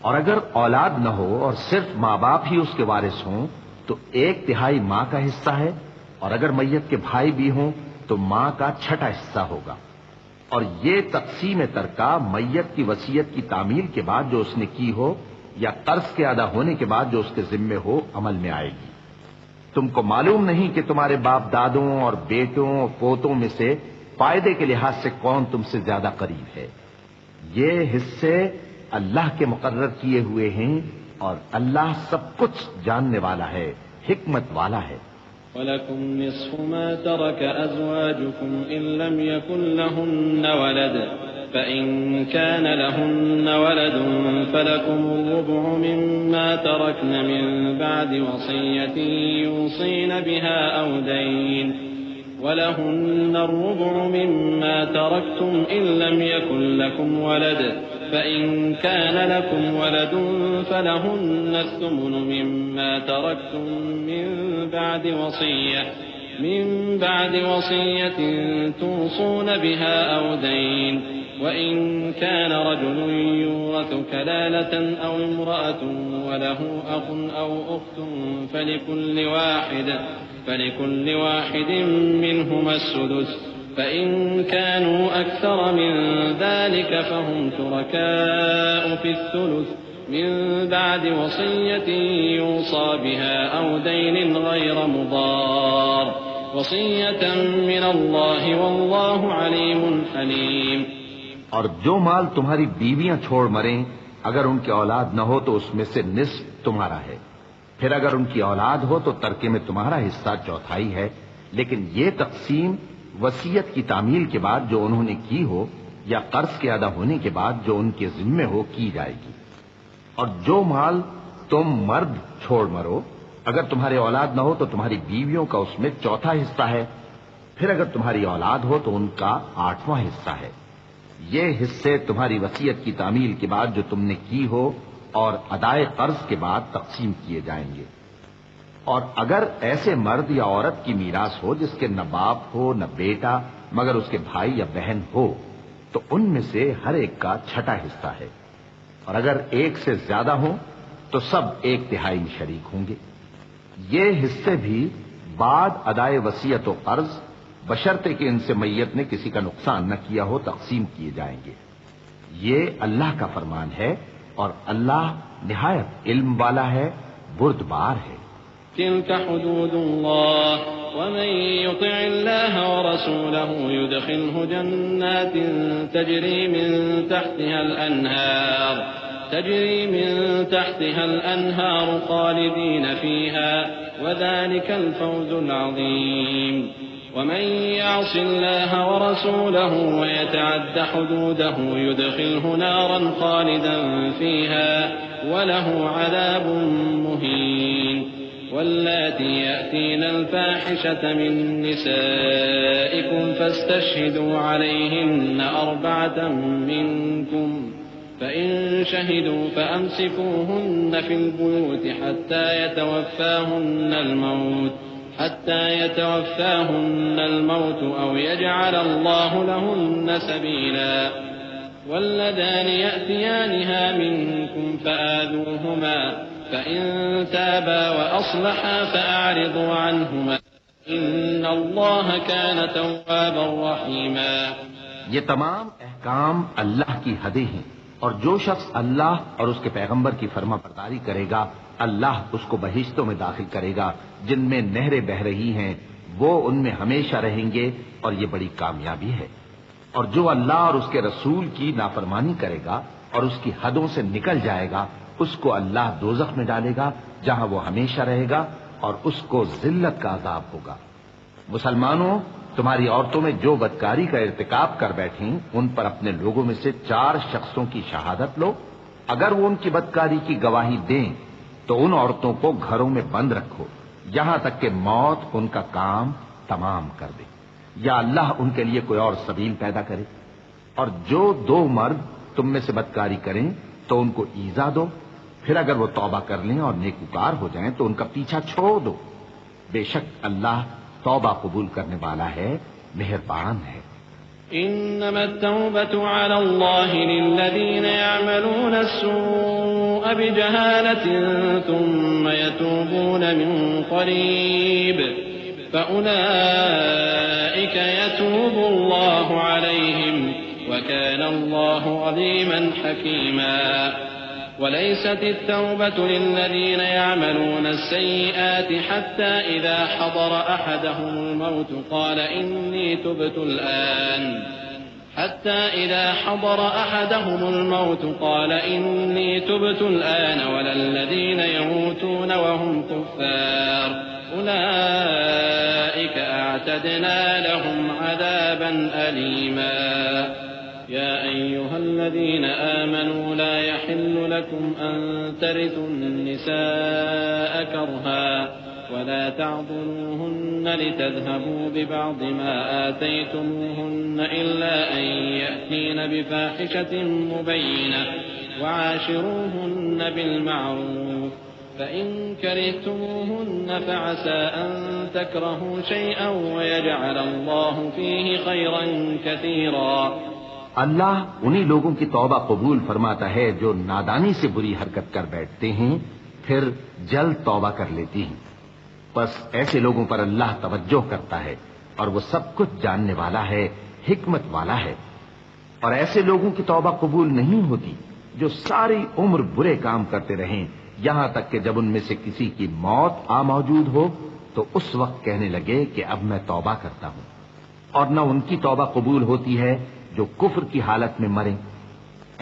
اور اگر اولاد نہ ہو اور صرف ماں باپ ہی اس کے وارث ہوں تو 1/3 ماں کا حصہ ہے، اور اگر میت کے بھائی بھی ہوں تو ماں کا 6واں حصہ ہوگا۔ اور یہ تقسیم ترکہ میت کی وصیت کی تعمیل کے بعد جو اس نے کی ہو یا قرض کے ادا ہونے کے بعد جو اس کے ذمے ہو عمل میں آئے گی۔ تم کو معلوم نہیں کہ تمہارے باپ دادوں اور بیٹوں اور پوتوں میں سے فائدے کے لحاظ سے کون تم سے زیادہ قریب ہے؟ یہ حصے اللہ کے مقرر کیے ہوئے ہیں اور اللہ سب کچھ جاننے والا ہے، حکمت والا ہے۔ وَلَكُمْ نِصْفُ مَا تَرَكَ أَزْوَاجُكُمْ إِن لَّمْ يَكُن لَّهُنَّ وَلَدٌ فَإِن كَانَ لَهُنَّ وَلَدٌ فَلَكُمُ الرُّبُعُ مِمَّا تَرَكْنَ مِن بَعْدِ وَصِيَّةٍ يُوصِينَ بِهَا أَوْ دَيْنٍ وَلَهُنَّ الرُّبُعُ مِمَّا تَرَكْتُمْ إِن لَّمْ يَكُن لَّكُمْ وَلَدٌ فَإِن كَانَ لَكُمْ وَلَدٌ فَلَهُنَّ الثُّمُنُ مِمَّا تَرَكْتُم مِّن بَعْدِ وَصِيَّةٍ تُوصُونَ بِهَا أَوْ دَيْنٍ وَإِن كَانَ رَجُلٌ يُورَثُ كَلَالَةً أَوْ امْرَأَةٌ وَلَهُ أَخٌ أَوْ أُخْتٌ فَلِكُلِّ وَاحِدٍ مِّنْهُمَا السُّدُسُ فَإِن كَانُوا أَكْثَرَ مِن ذَلِكَ فَهُمْ شُرَكَاءُ فِي الثُّلُثِ من بعد وصية يوصى بها أو دين غير مضار وصية من الله والله عليم حليم۔ اور جو مال تمہاری بیویاں چھوڑ مریں اگر ان کی اولاد نہ ہو تو اس میں سے نصف تمہارا ہے، پھر اگر ان کی اولاد ہو تو ترکے میں تمہارا حصہ چوتھائی ہے، لیکن یہ تقسیم وصیت کی تعمیل کے بعد جو انہوں نے کی ہو یا قرض کے ادا ہونے کے بعد جو ان کے ذمے ہو کی جائے گی۔ اور جو مال تم مرد چھوڑ مرو اگر تمہارے اولاد نہ ہو تو تمہاری بیویوں کا اس میں چوتھا حصہ ہے، پھر اگر تمہاری اولاد ہو تو ان کا 8واں حصہ ہے۔ یہ حصے تمہاری وصیت کی تعمیل کے بعد جو تم نے کی ہو اور ادائے قرض کے بعد تقسیم کیے جائیں گے۔ اور اگر ایسے مرد یا عورت کی میراث ہو جس کے نہ باپ ہو نہ بیٹا مگر اس کے بھائی یا بہن ہو تو ان میں سے ہر ایک کا چھٹا حصہ ہے، اور اگر ایک سے زیادہ ہوں تو سب 1/3 میں شریک ہوں گے۔ یہ حصے بھی بعد ادائے وصیت و قرض بشرطے کہ ان سے میت نے کسی کا نقصان نہ کیا ہو تقسیم کیے جائیں گے۔ یہ اللہ کا فرمان ہے اور اللہ نہایت علم والا ہے، بردبار ہے۔ تلك حدود الله ومن يطع الله ورسوله يدخله جنات تجري من تحتها الأنهار خالدين فيها وذلك الفوز العظيم ومن يعص الله ورسوله ويتعد حدوده يدخله نارا خالدا فيها وله عذاب مهين واللاتي يأتين الفاحشة من نسائكم فاستشهدوا عليهن 4 منكم فإن شهدوا فأمسكوهن في البيوت حتى يتوفاهن الموت أو يجعل الله لهن سبيلا واللذان يأتيانها منكم فآذوهما فإن تابا وأصلحا فأعرضوا عنهما إن الله كان توابا رحيما۔ یہ تمام احکام اللہ کی حدیں ہیں، اور جو شخص اللہ اور اس کے پیغمبر کی فرما برداری کرے گا اللہ اس کو بہشتوں میں داخل کرے گا جن میں نہریں بہ رہی ہیں، وہ ان میں ہمیشہ رہیں گے اور یہ بڑی کامیابی ہے۔ اور جو اللہ اور اس کے رسول کی نافرمانی کرے گا اور اس کی حدوں سے نکل جائے گا اس کو اللہ دوزخ میں ڈالے گا جہاں وہ ہمیشہ رہے گا اور اس کو ذلت کا عذاب ہوگا۔ مسلمانوں، تمہاری عورتوں میں جو بدکاری کا ارتکاب کر بیٹھیں ان پر اپنے لوگوں میں سے 4 شخصوں کی شہادت لو، اگر وہ ان کی بدکاری کی گواہی دیں تو ان عورتوں کو گھروں میں بند رکھو یہاں تک کہ موت ان کا کام تمام کر دے یا اللہ ان کے لیے کوئی اور سبیل پیدا کرے۔ اور جو 2 مرد تم میں سے بدکاری کریں تو ان کو ایذا دو، پھر اگر وہ توبہ کر لیں اور نیکوکار ہو جائیں تو ان کا پیچھا چھوڑ دو، بے شک اللہ توبہ قبول کرنے والا ہے، مہربان ہے۔ إنما التوبة على الله للذين يعملون السوء بجهالة ثم يتوبون من قريب فأولئك يتوب الله عليهم وكان الله عليما حكيما۔ وليست التوبة للذين يعملون السيئات حتى إذا حضر أحدهم الموت قال إني تبت الآن ولا الذين يموتون وهم كفار أولئك أعتدنا لهم عذابا أليما يا أيها الذين آمنوا لا يحل لكم أن ترثوا النساء كرها ولا تعضلوهن لتذهبوا ببعض ما آتيتموهن إلا أن يأتين بفاحشة مبينة وعاشروهن بالمعروف فإن كرهتموهن فعسى أن تكرهوا شيئا ويجعل الله فيه خيرا كثيرا اللہ انہی لوگوں کی توبہ قبول فرماتا ہے جو نادانی سے بری حرکت کر بیٹھتے ہیں پھر جلد توبہ کر لیتی ہیں، بس ایسے لوگوں پر اللہ توجہ کرتا ہے اور وہ سب کچھ جاننے والا ہے، حکمت والا ہے۔ اور ایسے لوگوں کی توبہ قبول نہیں ہوتی جو ساری عمر برے کام کرتے رہیں یہاں تک کہ جب ان میں سے کسی کی موت آ موجود ہو تو اس وقت کہنے لگے کہ اب میں توبہ کرتا ہوں۔ اور نہ ان کی توبہ قبول ہوتی ہے جو کفر کی حالت میں مریں۔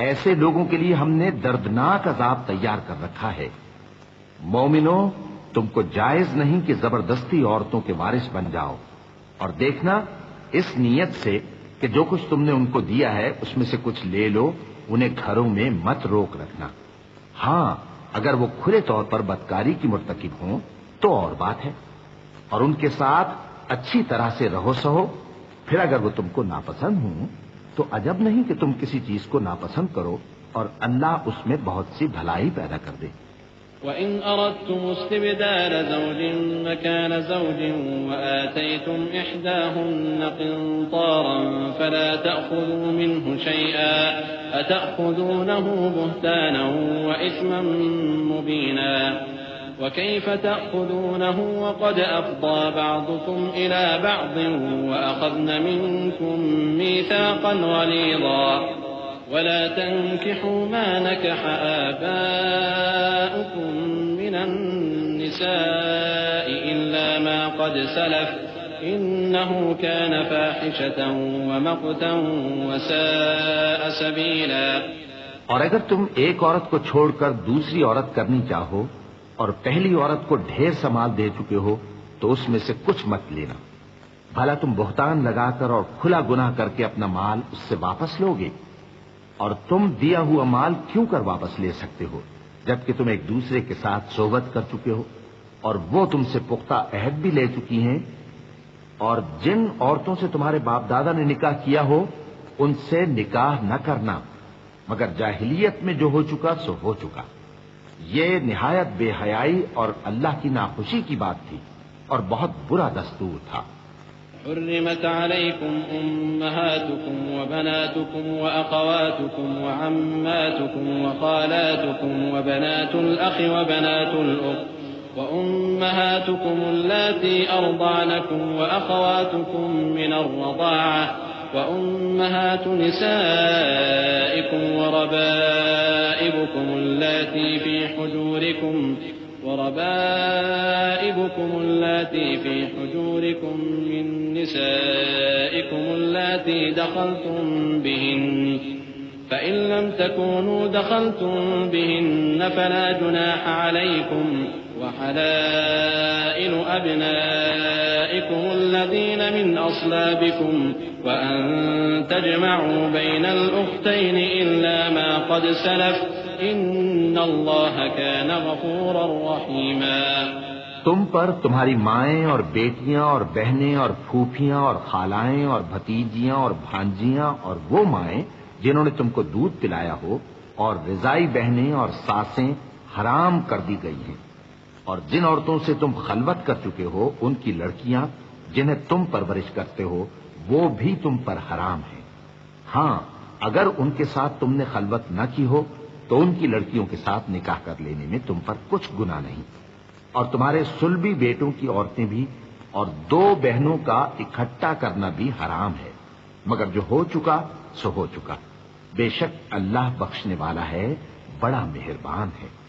ایسے لوگوں کے لیے ہم نے دردناک عذاب تیار کر رکھا ہے۔ مومنوں، تم کو جائز نہیں کہ زبردستی عورتوں کے وارث بن جاؤ، اور دیکھنا اس نیت سے کہ جو کچھ تم نے ان کو دیا ہے اس میں سے کچھ لے لو، انہیں گھروں میں مت روک رکھنا۔ ہاں، اگر وہ کھلے طور پر بدکاری کی مرتکب ہوں تو اور بات ہے، اور ان کے ساتھ اچھی طرح سے رہو سہو۔ پھر اگر وہ تم کو ناپسند ہوں تو عجب نہیں کہ تم کسی چیز کو ناپسند کرو، اور اللہ اس میں بہت سی بھلائی پیدا کر دے۔ وَإِنْ أَرَدْتُمُ اسْتِبْدَالَ زَوْجٍ مَكَانَ زَوْجٍ وَآتَيْتُمْ إِحْدَاهُنَّ قِنطَارًا فَلَا تَأْخُذُوا مِنْهُ شَيْئًا أَتَأْخُذُونَهُ بُهْتَانًا وَإِثْمًا مُبِينًا وكيف تأخذونه وقد أفضى بعضكم إلى بعض وأخذن منكم ميثاقا غليظا ولا تنكحوا ما نكح آباؤكم من النساء إلا ما قد سلف إنه كان فاحشة ومقتا وساء سبيلا۔ اور اگر تم ایک عورت کو چھوڑ کر دوسری عورت کرنی چاہو اور پہلی عورت کو ڈھیر سا مال دے چکے ہو تو اس میں سے کچھ مت لینا، بھلا تم بہتان لگا کر اور کھلا گناہ کر کے اپنا مال اس سے واپس لو گے؟ اور تم دیا ہوا مال کیوں کر واپس لے سکتے ہو جبکہ تم ایک دوسرے کے ساتھ صحبت کر چکے ہو اور وہ تم سے پختہ عہد بھی لے چکی ہیں؟ اور جن عورتوں سے تمہارے باپ دادا نے نکاح کیا ہو ان سے نکاح نہ کرنا مگر جاہلیت میں جو ہو چکا سو ہو چکا۔ یہ نہایت بے حیائی اور اللہ کی ناخوشی کی بات تھی اور بہت برا دستور تھا۔ حرمت عليكم أمهاتكم وبناتكم وأخواتكم وعماتكم وخالاتكم وبنات الأخ وبنات الأخت وأمهاتكم اللاتي أرضعنكم وأخواتكم من الرضاعة وأمهات نسائكم وربائبكم اللاتي في حجوركم من نسائكم اللاتي دخلتم بهن فإن لم تكونوا دخلتم بهن فلا جناح عليكم وحلائل أبنائكم الذين من أصلابكم وأن تجمعوا بين الأختين إلا ما قد سلف إن الله كان غفورا رحيما۔ تم پر تمہاری مائیں اور بیٹیاں اور بہنیں اور پھوپھیاں اور خالائیں اور بھتیجیاں اور بھانجیاں اور وہ مائیں جنہوں نے تم کو دودھ پلایا ہو اور رضائی بہنیں اور ساسیں حرام کر دی گئی ہیں، اور جن عورتوں سے تم خلوت کر چکے ہو ان کی لڑکیاں جنہیں تم پرورش کرتے ہو وہ بھی تم پر حرام ہیں۔ ہاں، اگر ان کے ساتھ تم نے خلوت نہ کی ہو تو ان کی لڑکیوں کے ساتھ نکاح کر لینے میں تم پر کچھ گناہ نہیں، اور تمہارے صلبی بیٹوں کی عورتیں بھی اور دو بہنوں کا اکٹھا کرنا بھی حرام ہے، مگر جو ہو چکا سو ہو چکا۔ بے شک اللہ بخشنے والا ہے، بڑا مہربان ہے۔